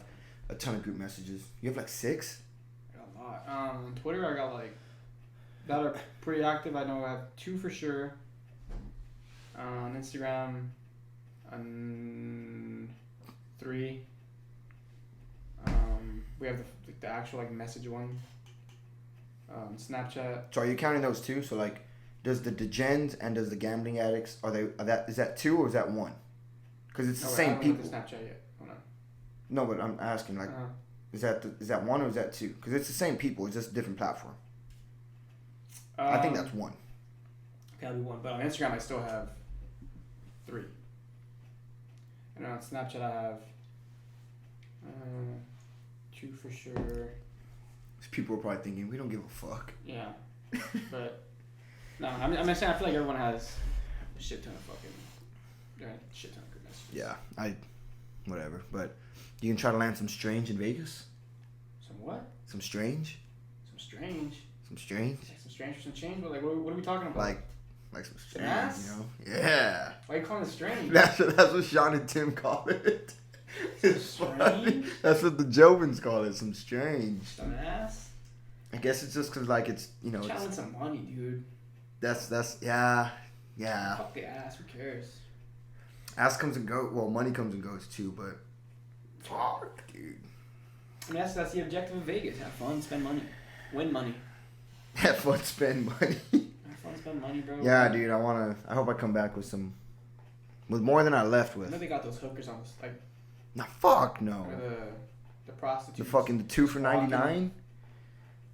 a ton of group messages. You have like 6? I got a lot. On Twitter, I got like that are pretty active. I know I have 2 for sure. On Instagram, 3. We have the actual like message one. Snapchat. So are you counting those 2? So like, does the degens and does the gambling addicts is that 2 or is that 1? Because it's the same people. I haven't Snapchat yet. Hold on. No, but I'm asking like, is that 1 or is that 2? Because it's the same people. It's just a different platform. I think that's 1. That'll be 1. But on Instagram, I still have 3. And on Snapchat, I have 2 for sure. People are probably thinking we don't give a fuck. Yeah, but no, I'm saying I feel like everyone has a shit ton of fucking shit ton of good messages. Yeah, whatever. But you can try to land some strange in Vegas. Some what? Some strange. Some strange. Some strange. Some strange for some change. But like, what are we talking about? Like, Like some Some strange, ass? you know? Yeah. Why you calling it strange? That's what Sean and Tim call it. It's funny. Strange? That's what the Jovans call it. Some strange. Some ass? I guess it's just because, like, it's, you know. Trying to win some money, dude. That's, yeah. Fuck the ass. Who cares? Ass comes and goes. Well, money comes and goes, too, but. Fuck, dude. I mean, that's the objective of Vegas. Have fun, spend money. Win money. Have fun, spend money. Have fun, spend money, bro. Yeah, dude, I hope I come back with more than I left I know with. they got those hookers on this, like, Nah, fuck no. or the prostitutes. The fucking 2 for $99?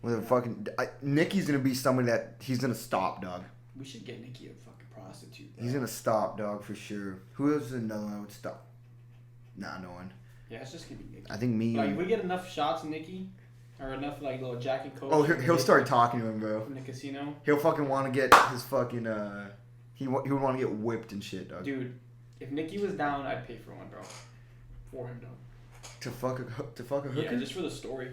With a fucking. Nikki's gonna be somebody that he's gonna stop, dog. We should get Nikki a fucking prostitute. Bro. He's gonna stop, dog, for sure. Who else is another one that would stop? Nah, no one. Yeah, it's just gonna be Nikki. I think me. Like, if we get enough shots of Nikki, or enough, like, little Jack and Coke. Oh, he'll start talking to him, bro. From the casino. He'll fucking want to get his fucking, he would want to get whipped and shit, dog. Dude, if Nikki was down, I'd pay for one, bro. For him, dog. To fuck a hooker? Yeah, just for the story.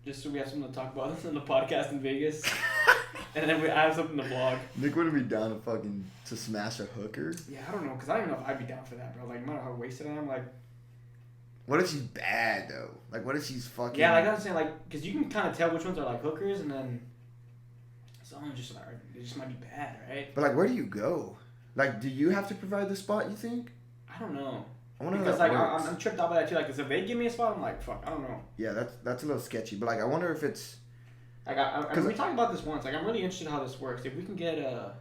Just so we have something to talk about on the podcast in Vegas. And then I have something to vlog. Nick wouldn't be down to smash a hooker? Yeah, I don't know, because I don't even know if I'd be down for that, bro. Like, no matter how wasted I am, like... What if she's bad, though? Like, what if she's fucking... Yeah, like I was saying, like, because you can kind of tell which ones are, like, hookers, and then... Some just, like, they just might be bad, right? But, like, where do you go? Like, do you have to provide the spot, you think? I don't know. I wonder Because, how that like, works. I'm tripped out by that, too. Like, 'cause if they give me a spot, I'm like, fuck, I don't know. Yeah, that's a little sketchy. But, like, I wonder if it's... Like, we talked about this once. Like, I'm really interested in how this works. If we can get a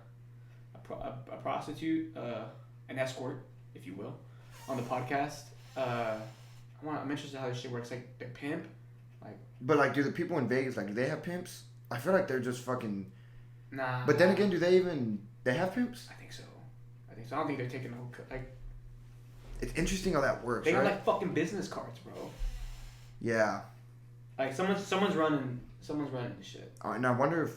prostitute, an escort, if you will, on the podcast, I'm interested in how this shit works. Like, the pimp, like... But, like, do the people in Vegas, like, do they have pimps? I feel like they're just fucking... Nah. But then again, do they have pimps? I think so. I don't think they're taking the whole... Like, It's interesting how that works, they right? have, like, fucking business cards, bro. Yeah. Like, someone's running the shit. And I wonder if...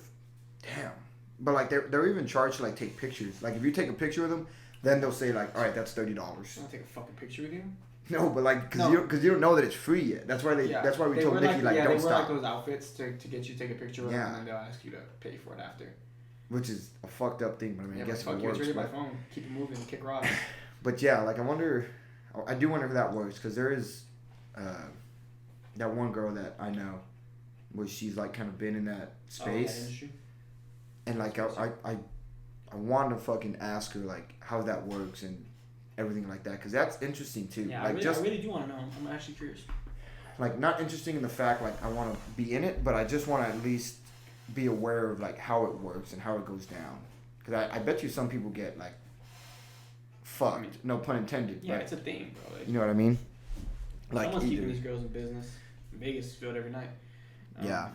Damn. But, like, they're even charged to, like, take pictures. Like, if you take a picture with them, then they'll say, like, all right, that's $30. I want to take a fucking picture with you. No, but, like, because you don't know that it's free yet. That's why that's why we told Nikki, like, don't they wear, stop. like, those outfits to get you to take a picture with them, and then they'll ask you to pay for it after. Which is a fucked up thing, but I mean, I guess fuck it you, works. it's already my phone. Keep it moving, kick rocks. But yeah, like, I do wonder if that works, because there is that one girl that I know where she's, like, kind of been in that space. That industry? And, like, I want to fucking ask her, like, how that works and everything like that, because that's interesting, too. Yeah, like, I really do want to know. I'm actually curious. Like, not interesting in the fact, like, I want to be in it, but I just want to at least be aware of, like, how it works and how it goes down. Because I bet you some people get, like, fucked. I mean, no pun intended. Yeah, but, it's a thing, bro. Like, you know what I mean? Like, someone's keeping these girls in business. Vegas is filled every night. Yeah.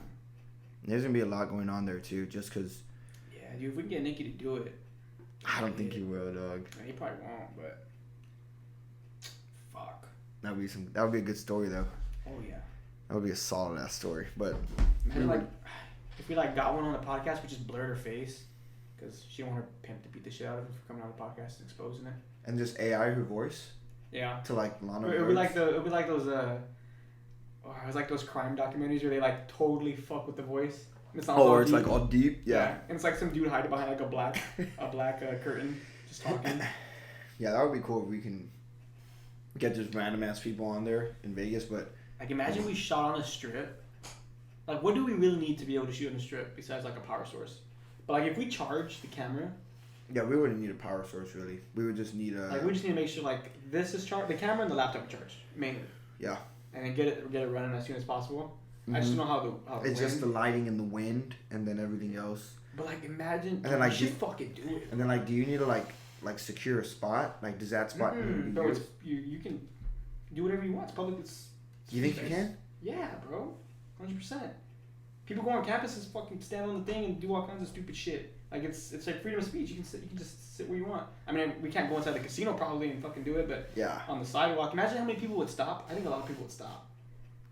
There's going to be a lot going on there, too, just because... Yeah, dude, if we can get Nikki to do it... I don't think he will, dog. He probably won't, but... Fuck. That would be a good story, though. Oh, yeah. That would be a solid-ass story, but... Imagine, like, if we, like, got one on the podcast, we just blurred her face. Because she don't want her pimp to beat the shit out of her for coming on the podcast and exposing it. And just AI her voice? Yeah. To, like, Lana It would be like those, it was like those crime documentaries where they, like, totally fuck with the voice. And it sounds where it's, like, all deep? Yeah. And it's like some dude hiding behind, like, a black curtain, just talking. Yeah, that would be cool if we can get just random-ass people on there in Vegas, but... Like, imagine we shot on a strip. Like, what do we really need to be able to shoot on a strip besides, like, a power source? But, like, if we charge the camera... Yeah, we wouldn't need a power source, really. We would just need a... Like, we just need to make sure, like, this is charged. The camera and the laptop are charged, mainly. Yeah. And then get it running as soon as possible. I just don't know how the it's just the lighting and the wind, and then everything else. But, like, imagine... And then, like, you should fucking do it. And then, like, do you need to, like secure a spot? Like, does that spot... Bro, you can do whatever you want. It's public. You think you can? Yeah, bro. 100%. People go on campuses, fucking stand on the thing and do all kinds of stupid shit. Like, it's like freedom of speech. You can just sit where you want. I mean, we can't go inside the casino probably and fucking do it, but yeah, on the sidewalk. Imagine how many people would stop. I think a lot of people would stop.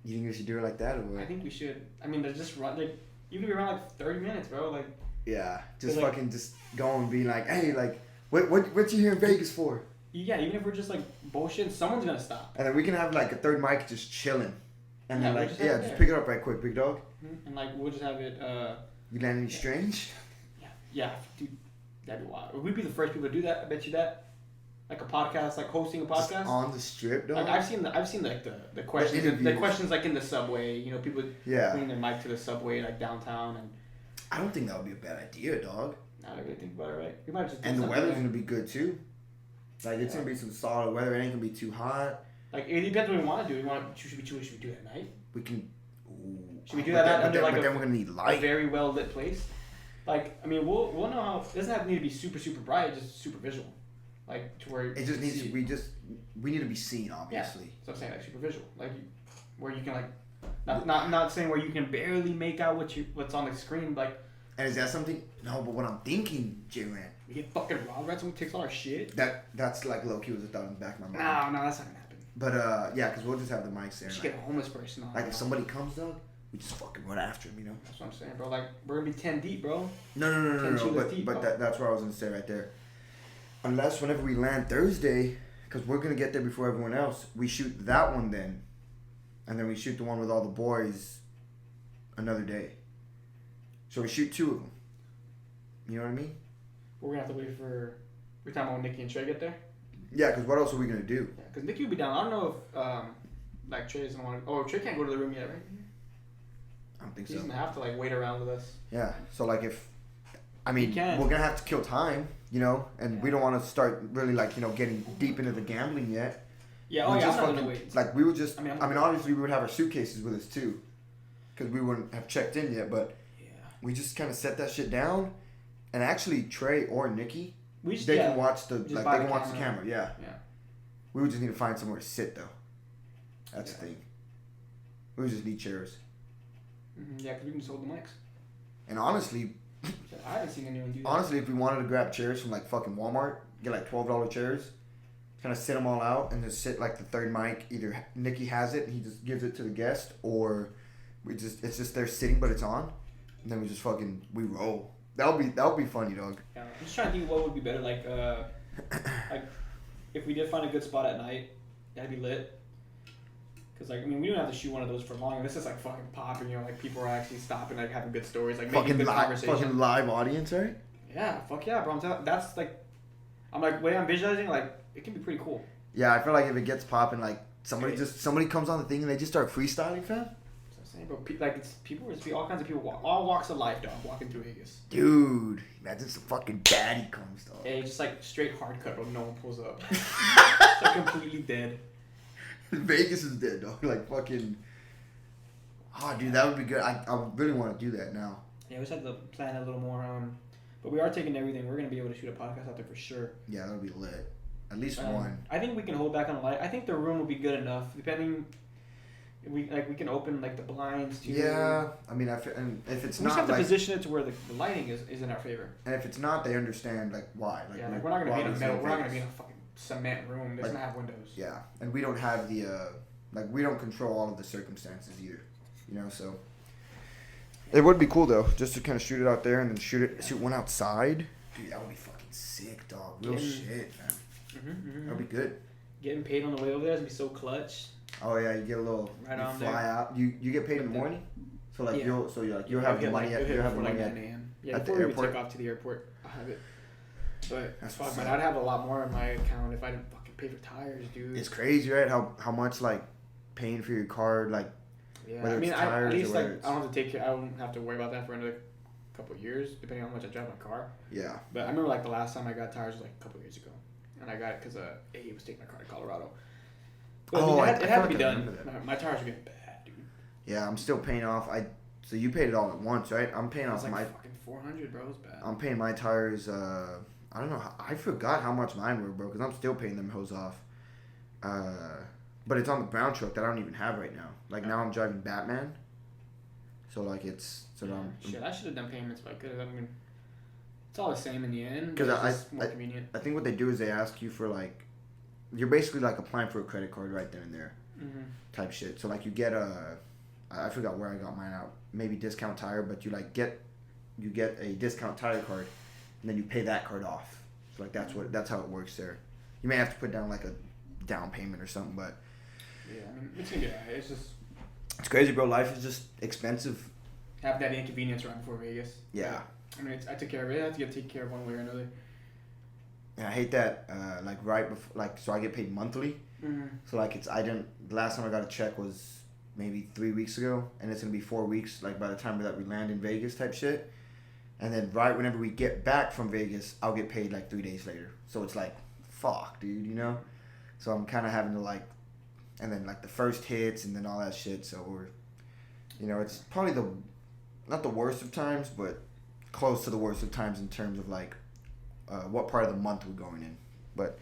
You think we should do it like that, or what? I think we should. I mean, they're just run. You can be around like 30 minutes, bro. Like. Yeah, just fucking just go and be like, hey, like, what you here in Vegas for? Yeah, even if we're just like bullshitting, someone's gonna stop. And then we can have like a third mic just chilling. And then like, just pick it up right quick, big dog. And like, we'll just have it, You land any strange? Yeah, dude. That'd be wild. Would we be the first people to do that? I bet you that. Like a podcast, like hosting a podcast. Just on the strip, though. Like I've seen like the questions, the questions like in the subway. You know, people bringing their mic to the subway like downtown, and I don't think that would be a bad idea, dog. Now that I really think about it, right? We might just and the weather's gonna be good too. Like it's gonna be some solid weather. It ain't gonna be too hot. Like it depends what we want to do. Should we do it at night? We can. Should we do that under like but then we're gonna need light. A very well lit place? Like I mean, we'll know how. It doesn't have to need to be super bright. Just super visual. Like to where it just needs to, we need to be seen, obviously. Yeah, so I'm saying like super visual, like where you can like not saying where you can barely make out what's on the screen, like. And is that something? No, but what I'm thinking, Jrent. We get fucking robbed, right? Someone takes all our shit. That's like low key was a thought in the back of my mind. No, that's not gonna happen. But yeah, because we'll just have the mics there. We should get a homeless person on. Like if somebody comes, dog, we just fucking run after him, you know. That's what I'm saying, bro. Like we're gonna be 10 deep, bro. No. But that's what I was gonna say right there. Unless whenever we land Thursday, because we're going to get there before everyone else, we shoot that one then. And then we shoot the one with all the boys another day. So we shoot 2 of them. You know what I mean? We're going to have to wait for... We're talking about when Nikki and Trey get there? Yeah, because what else are we going to do? Yeah, because Nikki will be down. I don't know if like Trey doesn't want to... Oh, Trey can't go to the room yet, right? I don't think He's so. going to have to like wait around with us. Yeah, so like if... I mean, we're going to have to kill time, you know, and we don't want to start really, like, you know, getting deep into the gambling yet. Yeah, I'm not going to wait. Like, we would just, I mean, obviously we would have our suitcases with us, too, because we wouldn't have checked in yet, but we just kind of set that shit down, and actually, Trey or Nikki, they can watch the camera, yeah. We would just need to find somewhere to sit, though. That's the thing. We would just need chairs. Mm-hmm. Yeah, because we can just hold the mics. And honestly... I haven't seen anyone do that. Honestly, if we wanted to grab chairs from like fucking Walmart, get like $12 chairs, kind of sit them all out and just sit like the third mic. Either Nikki has it and he just gives it to the guest, or it's just they're sitting but it's on, and then we roll. That'll be funny, dog. Yeah, I'm just trying to think what would be better. Like if we did find a good spot at night, that'd be lit. Cause like I mean we don't have to shoot one of those for long. This is like fucking popping, you know, like people are actually stopping, like having good stories, like making good conversation. Fucking live audience, right? Yeah, fuck yeah, bro. That's like, I'm like way I'm visualizing, like it can be pretty cool. Yeah, I feel like if it gets popping, like somebody comes on the thing and they just start freestyling, fam. That's what I'm saying, bro. Like it's people, it's all kinds of people, all walks of life, dog, walking through Vegas. Dude, imagine some fucking baddie comes, dog. Hey, just like straight hard cut, bro. No one pulls up. It's like completely dead. Vegas is dead, dog. Like fucking. Oh, dude, that would be good. I really want to do that now. Yeah, we just have to plan a little more. But we are taking everything. We're gonna be able to shoot a podcast out there for sure. Yeah, that'll be lit. At least one. I think we can hold back on the light. I think the room will be good enough, depending. We can open like the blinds too. Yeah, I mean, and if it's we not, just have to position it to where the lighting is in our favor. And if it's not, they understand like why. Like, yeah, like we're not gonna be in a metal. We're not gonna be in a fucking cement room. It doesn't have windows. Yeah, and we don't have the we don't control all of the circumstances either. You know, so it would be cool though, just to kind of shoot it out there and then shoot one outside. Dude, that would be fucking sick, dog. Real shit, man. That'd be good. Getting paid on the way over there is gonna be so clutch. Oh yeah, you get a little fly there. out. You get paid in the morning, so like you'll have the money at 9 a.m. Yeah, at the before we airport. take off to the airport, I have it. But fuck, man, I'd have a lot more in my account if I didn't fucking pay for tires, dude. It's crazy, right? How much like paying for your card, like whether it's tires at least or whether like I don't have to I don't have to worry about that for another couple of years, depending on how much I drive my car. Yeah. But I remember like the last time I got tires was like a couple of years ago, and I got it because A was taking my car to Colorado. But it had to be done. My tires are getting bad, dude. Yeah, I'm still paying off. So you paid it all at once, right? I'm paying off like my fucking $400, bro. It's bad. I'm paying my tires. I don't know. I forgot how much mine were, bro. Because I'm still paying them hoes off. But it's on the brown truck that I don't even have right now. Like now I'm driving Batman. So like it's shit, I should have done payments, but I could have. I mean, it's all the same in the end. Because it's more convenient. I think what they do is they ask you for like, you're basically like applying for a credit card right then and there, type shit. So like you get I forgot where I got mine out. Maybe Discount Tire, but you get a Discount Tire card, and then you pay that card off. So like that's how it works there. You may have to put down like a down payment or something, but yeah, I mean it's gonna get. It's crazy, bro. Life is just expensive. Have that inconvenience right before Vegas. Yeah, I mean, I took care of it. I have to get taken care of one way or another. And I hate that. Like right before, like so I get paid monthly. Mm-hmm. So like the last time I got a check was maybe 3 weeks ago, and it's gonna be 4 weeks. Like by the time that we land in Vegas, type shit. And then right whenever we get back from Vegas, I'll get paid like 3 days later. So it's like, fuck, dude, you know. So I'm kind of having to like, and then like the first hits and then all that shit. So we're, you know, it's probably not the worst of times, but close to the worst of times in terms of like what part of the month we're going in. But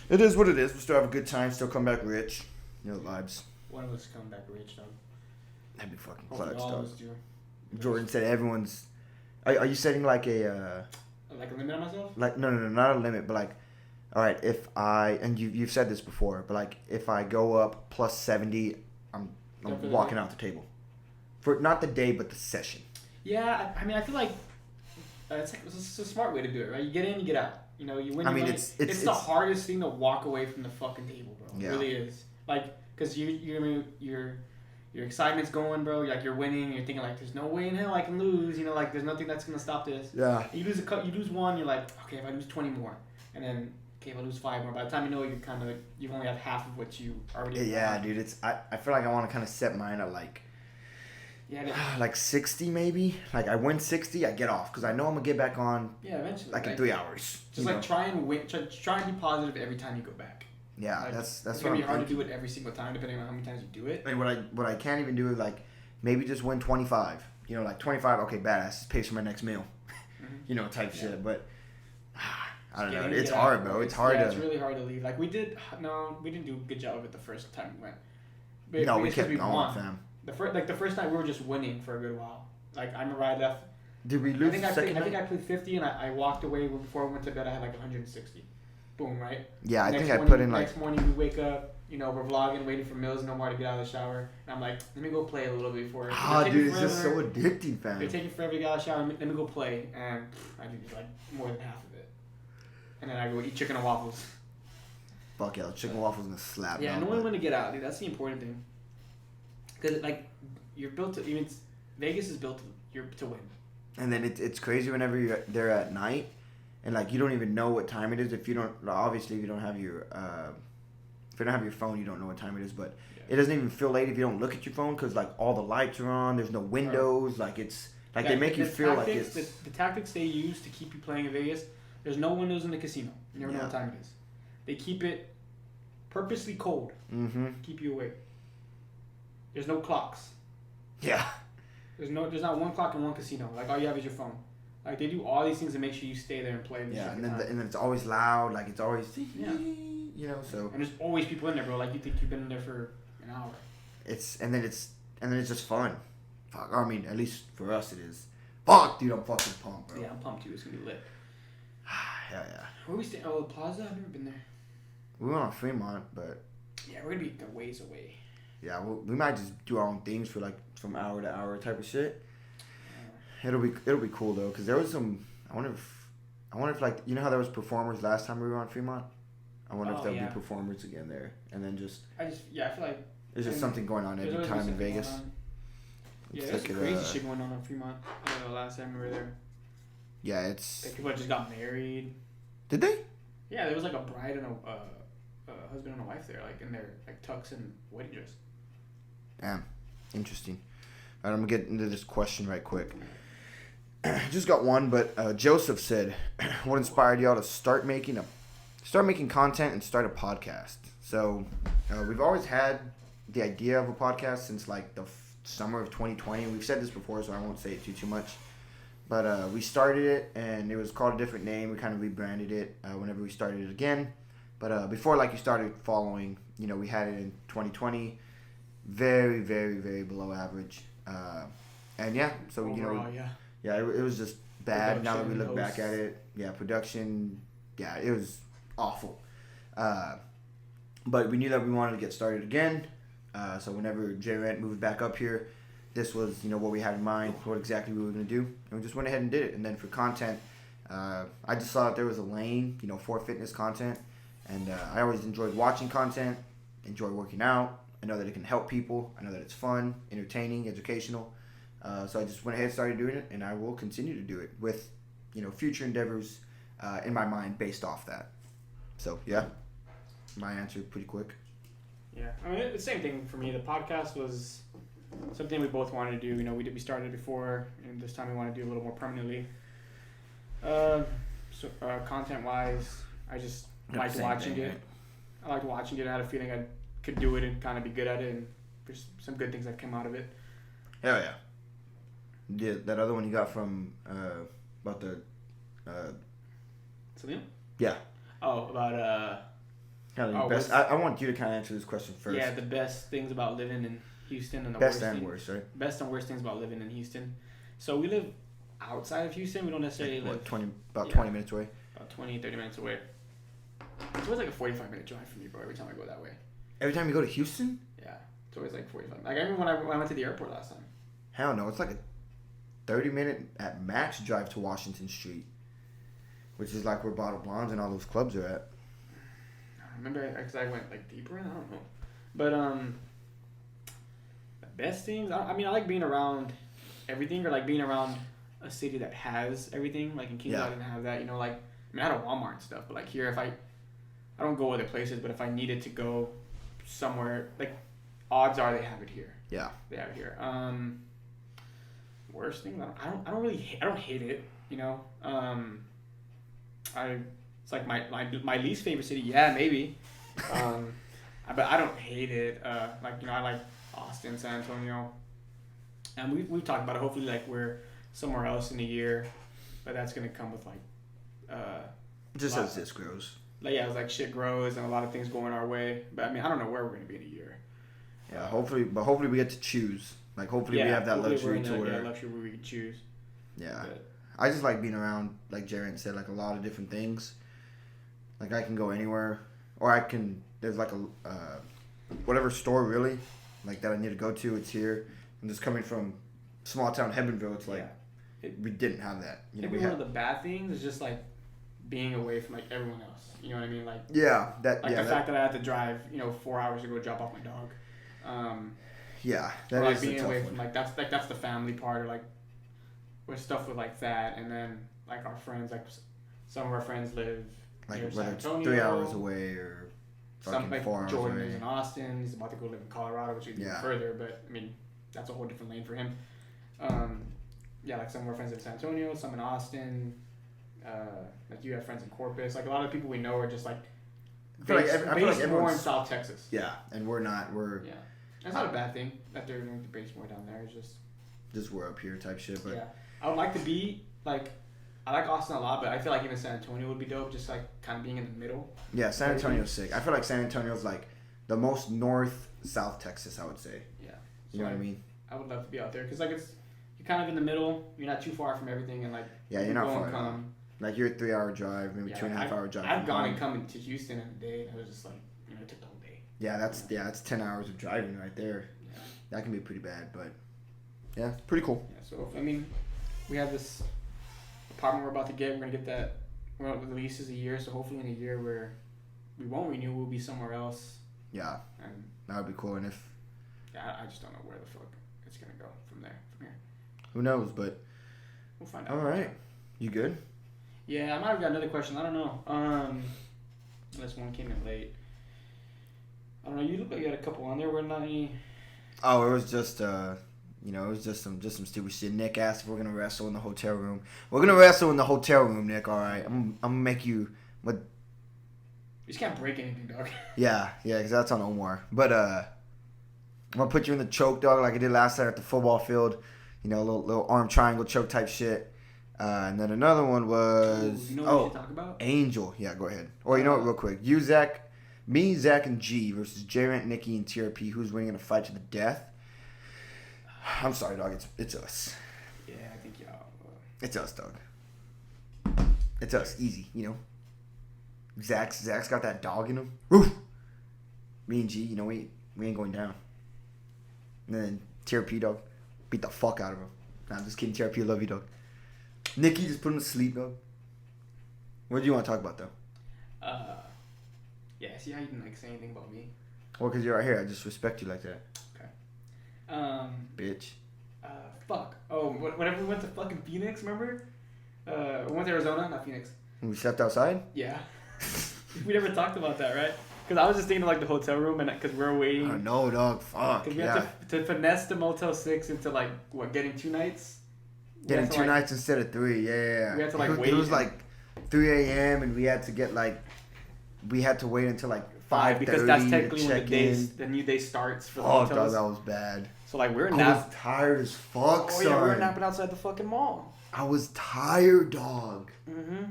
it is what it is. We still have a good time. Still come back rich. You know the vibes. One of us come back rich, dog. That'd be fucking Hopefully clutch, all of dog. us do. Jordan said everyone's. Are you setting like a Like a limit on myself? like no, not a limit, but like, all right, if I and you've said this before, but like if I go up plus 70, I'm walking out the table, for not the day but the session. Yeah, I mean, I feel like it's a smart way to do it, right? You get in, you get out. You know, you win. I mean, money. It's the hardest thing to walk away from the fucking table, bro. Yeah. It really is. Like, cause your excitement's going, bro. You're winning. You're thinking like, there's no way in hell I can lose. You know, like there's nothing that's gonna stop this. Yeah. You lose one, you're like, okay, if I lose 20 more, and then okay, if I lose 5 more. By the time you know, you're kind of like, you only have half of what you already. Yeah, dude. I feel like I want to kind of set mine at like. Yeah. Like 60 maybe. Like I win 60, I get off because I know I'm gonna get back on. Yeah, eventually. Like in 3 hours. Just like try and win. Try and be positive every time you go back. Yeah, like, that's it's what gonna I'm be hard thinking. to do it every single time, depending on how many times you do it. And what I can't even do is like maybe just win 25. You know, like 25. Okay, badass. Pays for my next meal. Mm-hmm. You know, type shit. But I don't know. Getting It's it hard, out, bro. It's hard to. It's really hard to leave. Like we did. No, we didn't do a good job of it the first time we went. But No, we it's 'cause kept going, won. fam. The first night we were just winning for a good while. Like I remember I left. Did we lose the second I think night? I played 50 and I walked away before I went to bed. I had like 160. Boom, right? Yeah, I think I morning, put in like. Next morning we wake up. You know, we're vlogging, waiting for Mills and Omar to get out of the shower. And I'm like, let me go play a little bit before. Dude, it's just so addicting, fam. They're taking forever to get out of the shower. Let me go play. And I did like more than half of it. And then I go eat chicken and waffles. Fuck yeah, chicken waffles gonna slap. Yeah, dog, knowing but- when to get out, dude. That's the important thing. Because like, you're built to. Even Vegas is built to win. And then it's crazy whenever you're there at night, and like you don't even know what time it is if you don't. Obviously, if you don't have your phone, you don't know what time it is. But it doesn't even feel late if you don't look at your phone because like all the lights are on. There's no windows. Like it's like they make you feel like it's. The tactics they use to keep you playing in Vegas. There's no windows in the casino. You never know what time it is. They keep it purposely cold. Mm-hmm. Keep you awake. There's no clocks. Yeah. There's not one clock in one casino. Like all you have is your phone. Like they do all these things to make sure you stay there and play. Yeah, and then it's always loud. Like it's always. Yeah. You know, so. And there's always people in there, bro. Like you think you've been in there for an hour. It's just fun. Fuck. I mean, at least for us it is. Fuck, dude, I'm fucking pumped, bro. Yeah, I'm pumped too. It's gonna be lit. Hell yeah. Where we staying? Oh, the Plaza. I've never been there. We went on Fremont, but. Yeah, we're gonna be a ways away. Yeah, we might just do our own things for like from hour to hour type of shit. It'll be cool though, cause there was some. I wonder if like you know how there was performers last time we were on Fremont. I wonder if there'll be performers again there, and then just. I feel like. There's just something going on every time in Vegas. Yeah, there's some crazy shit going on Fremont. The last time we were there. Yeah, it's. Like people just got married. Did they? Yeah, there was like a bride and a husband and a wife there, like in their like tux and wedding dress. Damn, interesting. All right, I'm gonna get into this question right quick. Just got one, but Joseph said, "What inspired y'all to start making content and start a podcast?" So we've always had the idea of a podcast since like the summer of 2020. We've said this before, so I won't say it too much. But we started it, and it was called a different name. We kind of rebranded it whenever we started it again. But before, like, you started following, you know, we had it in 2020. Very, very, very below average. And, yeah, so, Overall, you know. Yeah, it was just bad. Now that we look Production, back at it. Yeah, production. Yeah, it was awful. But we knew that we wanted to get started again. So whenever Jrent moved back up here, this was, you know, what we had in mind, what exactly we were going to do. And we just went ahead and did it. And then for content, I just saw that there was a lane, you know, for fitness content. And I always enjoyed watching content, enjoy working out. I know that it can help people. I know that it's fun, entertaining, educational. So I just went ahead and started doing it, and I will continue to do it with, future endeavors in my mind based off that. So, yeah, my answer pretty quick. Yeah, I mean, the same thing for me. The podcast was something we both wanted to do. We started before, and this time we want to do a little more permanently. Content-wise, I just liked watching it. I liked watching it. I had a feeling I could do it and kind of be good at it, and there's some good things that came out of it. Hell yeah. Yeah, that other one you got from about the Selena? Yeah. Oh, about best. I want you to kind of answer this question first. Yeah, the best things about living in Houston and the best worst and thing, worst, right? Best and worst things about living in Houston. So we live outside of Houston. We don't necessarily live 20 minutes away. About 20, 30 minutes away. It's always like a 45-minute drive for me, bro. Every time I go that way. Every time you go to Houston? Yeah, it's always like 45. Like I remember when I went to the airport last time. Hell no, it's like a 30-minute at max drive to Washington Street, which is like where Bottle Blondes and all those clubs are at. I remember because I went like deeper in. I don't know, but the best things. I mean, I like being around everything, or like being around a city that has everything. Like in Kingsville, I didn't have that. Like I had a Walmart and stuff, but like here, if I don't go other places, but if I needed to go somewhere, like odds are they have it here. Yeah, they have it here. Worst thing, I don't hate it. It's like my least favorite city. Yeah, maybe. But I don't hate it. I like Austin, San Antonio, and we've talked about it. Hopefully, like we're somewhere else in a year, but that's gonna come with like. Just as this grows. It's like shit grows and a lot of things going our way. But I mean, I don't know where we're gonna be in a year. Yeah, hopefully we get to choose. Like hopefully we have that luxury to where luxury where we can choose. Yeah, but I just like being around, like Jrent said, like a lot of different things. Like I can go anywhere, or there's like a whatever store really, like that I need to go to. It's here. And just coming from small town Hebronville, it's like we didn't have that. Maybe one of the bad things is just like being away from like everyone else. You know what I mean? Like the fact that I had to drive 4 hours to go drop off my dog. That like is being a tough away one. from that's the family part, or like with stuff with like that, and then like our friends, like some of our friends live like near whether San it's Antonio, 3 hours away or some like 4 hours Jordan away. is in Austin. He's about to go live in Colorado, which is even further. But I mean, that's a whole different lane for him. Like some of our friends in San Antonio, some in Austin. Like you have friends in Corpus. Like a lot of people we know are just like based more in South Texas. Yeah, and we're not. Yeah, that's not a bad thing that they're going to base more down there. It's just we're up here type shit. But I would like to be like. I like Austin a lot, but I feel like even San Antonio would be dope, just like kind of being in the middle. Yeah, San Antonio's sick. I feel like San Antonio's like the most north South Texas, I would say. Yeah. You know what I mean? I would love to be out there because like you're kind of in the middle. You're not too far from everything, and like you're not far. Like you're a 3 hour drive, maybe 2.5 hour drive. I've gone and come to Houston in a day, and it was just like it took the whole day. Yeah, that's 10 hours of driving right there. Yeah. That can be pretty bad, but yeah, pretty cool. Yeah. So we have this apartment we're about to get. We're gonna get that. Well, the lease is a year, so hopefully in a year where we won't renew, we'll be somewhere else. Yeah. And that would be cool. And if I just don't know where the fuck it's gonna go from here. Who knows? But we'll find out. All right. You good? Yeah, I might have got another question. I don't know. Unless one came in late. I don't know. You look like you had a couple on there. Were not any. Oh, it was just it was just some stupid shit. Nick asked if we're gonna wrestle in the hotel room. We're gonna wrestle in the hotel room, Nick. All right. I'm gonna make you what. You just can't break anything, dog. Yeah, because that's on Omar. But I'm gonna put you in the choke, dog, like I did last night at the football field. A little arm triangle choke type shit. And then another one was what we should talk about? Angel. Yeah, go ahead. Or you know what, real quick. You, Zach, me, Zach, and G versus Jrent, Nikki, and TRP. Who's winning in a fight to the death? I'm sorry, dog. It's us. Yeah, I think y'all. It's us, dog. It's us. Easy, Zach's got that dog in him. Woof. Me and G, we ain't going down. And then TRP, dog, beat the fuck out of him. Nah, I'm just kidding. TRP, love you, dog. Nikki, just put him to sleep, dog. What do you want to talk about, though? See how you didn't say anything about me? Well, because you're right here. I just respect you like that. Okay. Bitch. Fuck. Oh, whenever we went to fucking Phoenix, remember? We went to Arizona, not Phoenix. We slept outside? Yeah. We never talked about that, right? Because I was just thinking of like the hotel room, and because we were waiting. Oh, no, dog. Fuck. Because we had to finesse the Motel 6 into like, what, getting 2 nights? Getting 2 nights instead of 3, yeah. We had to like wait. It was like 3 a.m. and we had to get like, we had to wait until like 5:30 because that's technically when the new day starts for the Oh, hotels. dog, that was bad. So like we were I was tired as fuck, son. yeah, we were napping outside the fucking mall. I was tired, dog. Mm-hmm.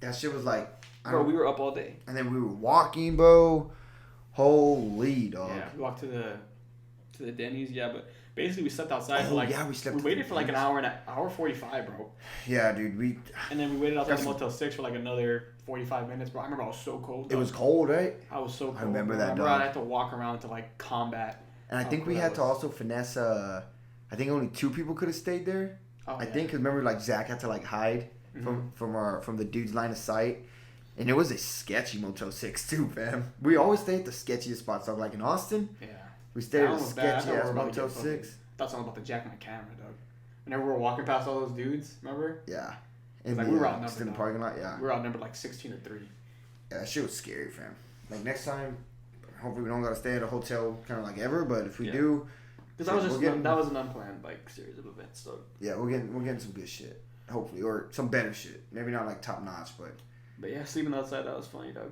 That shit was like... Bro, we were up all day. And then we were walking, bro. Holy, dog. Yeah, we walked to the Denny's, yeah, but basically we slept outside for like... yeah, we slept... We waited for like an hour 45, bro. Yeah, dude, And then we waited outside the Motel 6 for like another 45 minutes, bro. I remember I was so cold, dog. It was cold, right? I was so cold. I remember that, dog. dog. I had to walk around to like combat. And I think we had to also finesse... I think only 2 people could have stayed there. Oh, I think, because remember, like, Zach had to, like, hide from the dude's line of sight. And it was a sketchy Motel 6, too, fam. We always stay at the sketchiest spots. So, like, in Austin, yeah, we stayed at the sketchy-ass Motel 6. I thought something about to jack my camera, dog. Whenever we were walking past all those dudes, remember? Yeah. And like, we were outnumbered. Just in the parking lot, yeah. We were outnumbered like 16-3. Yeah, that shit was scary, fam. Like, next time, hopefully we don't gotta stay at a hotel kind of like ever, but if we do... Because that was an unplanned, like, series of events, so... Yeah, we're getting some good shit. Hopefully. Or some better shit. Maybe not, like, top-notch, but... But yeah, sleeping outside, that was funny, dog.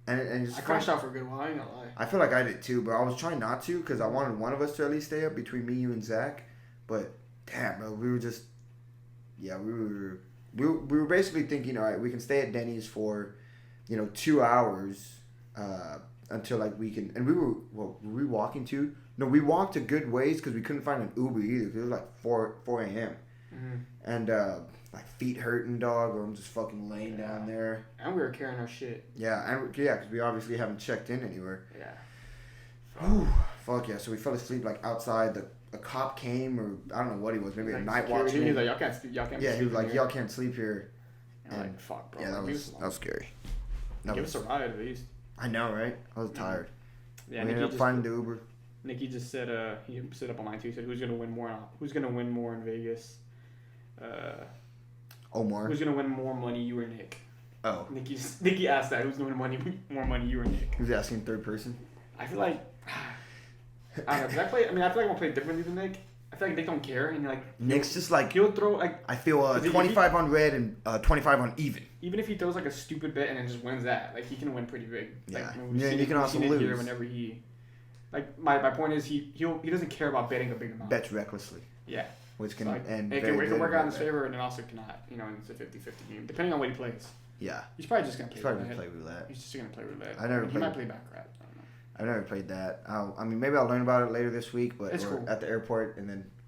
And I crashed out for a good while, I ain't gonna lie. I feel like I did too, but I was trying not to because I wanted one of us to at least stay up between me, you, and Zach. But damn, bro, we were just, yeah, we were basically thinking, all right, we can stay at Denny's for, 2 hours until like we can. And were we walking to? No, we walked a good ways because we couldn't find an Uber either because it was like 4 a.m. Mm-hmm. And like feet hurting, dog, or I'm just fucking laying down there. And we were carrying our shit. Yeah, because we obviously haven't checked in anywhere. Yeah. Whew, fuck yeah! So we fell asleep like outside. A cop came, or I don't know what he was. Maybe like a night watchman. He was like, y'all can't sleep. Yeah, he was like, y'all can't sleep here. And like, fuck, bro. Yeah, that was scary. Give us a ride at least. I know, right? I was tired. Yeah, we ended up finding the Uber. Nikki just said, he said up on mine too. He said, who's gonna win more in Vegas? Omar. Who's gonna win more money, you or Nick? Oh. Nikki asked that. Who's gonna win more money, you or Nick? Who's asking third person? I feel like I don't know. I feel like I'm gonna play differently than Nick. I feel like Nick don't care, and like Nick's just like he'll throw like I feel 25 on red and 25 on even. Even if he throws like a stupid bet and then just wins that, like he can win pretty big. Yeah, like, he can also lose. Here whenever he, like my point is he doesn't care about betting a big amount. Bets recklessly. Yeah. Which can like, end. It can work out in his favor, and it also cannot. And it's a 50-50 game, depending on what he plays. Yeah. He's probably just gonna play. Roulette. He's just gonna play roulette. He might play baccarat. I don't know. I've never played that. I mean, maybe I'll learn about it later this week, but it's cool. At the airport,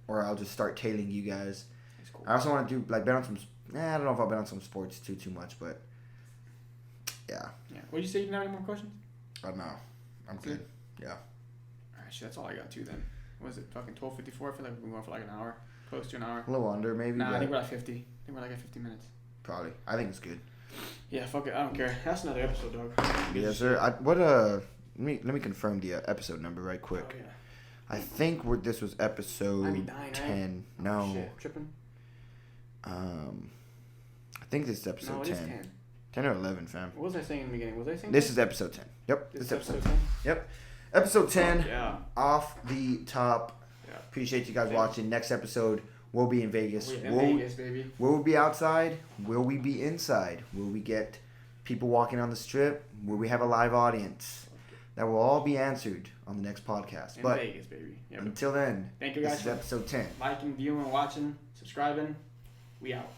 or I'll just start tailing you guys. It's cool. I also want to do bet on some. I don't know if I'll bet on some sports too much, but yeah. Yeah. What did you say? You didn't have any more questions? Oh no, I'm good. Yeah. All right, shit. That's all I got too. Then what was it? Fucking 12:54. I feel like we've been going for like an hour, close to an hour. A little under maybe. Nah, I think we're at 50. I think we're like at 50 minutes. Probably. I think it's good. Yeah, fuck it. I don't care. That's another episode, dog. Yes, sir. Let me confirm the episode number right quick. Oh, yeah. I think this was episode 10. Right? No. Oh, shit. Tripping. I think this is episode 10. It is 10. 10 or 11, fam. What was I saying in the beginning? Was I saying this is episode 10. Yep. This is episode 10? Yep. Episode 10. Yeah. Off the top. Yeah. Appreciate you guys watching. Next episode, we'll be in Vegas. Vegas, baby. Will we be outside? Will we be inside? Will we get people walking on the strip? Will we have a live audience? That will all be answered on the next podcast. In but Vegas, baby. Yep. Until then, thank you guys this is episode 10. Liking, viewing, watching, subscribing. We out.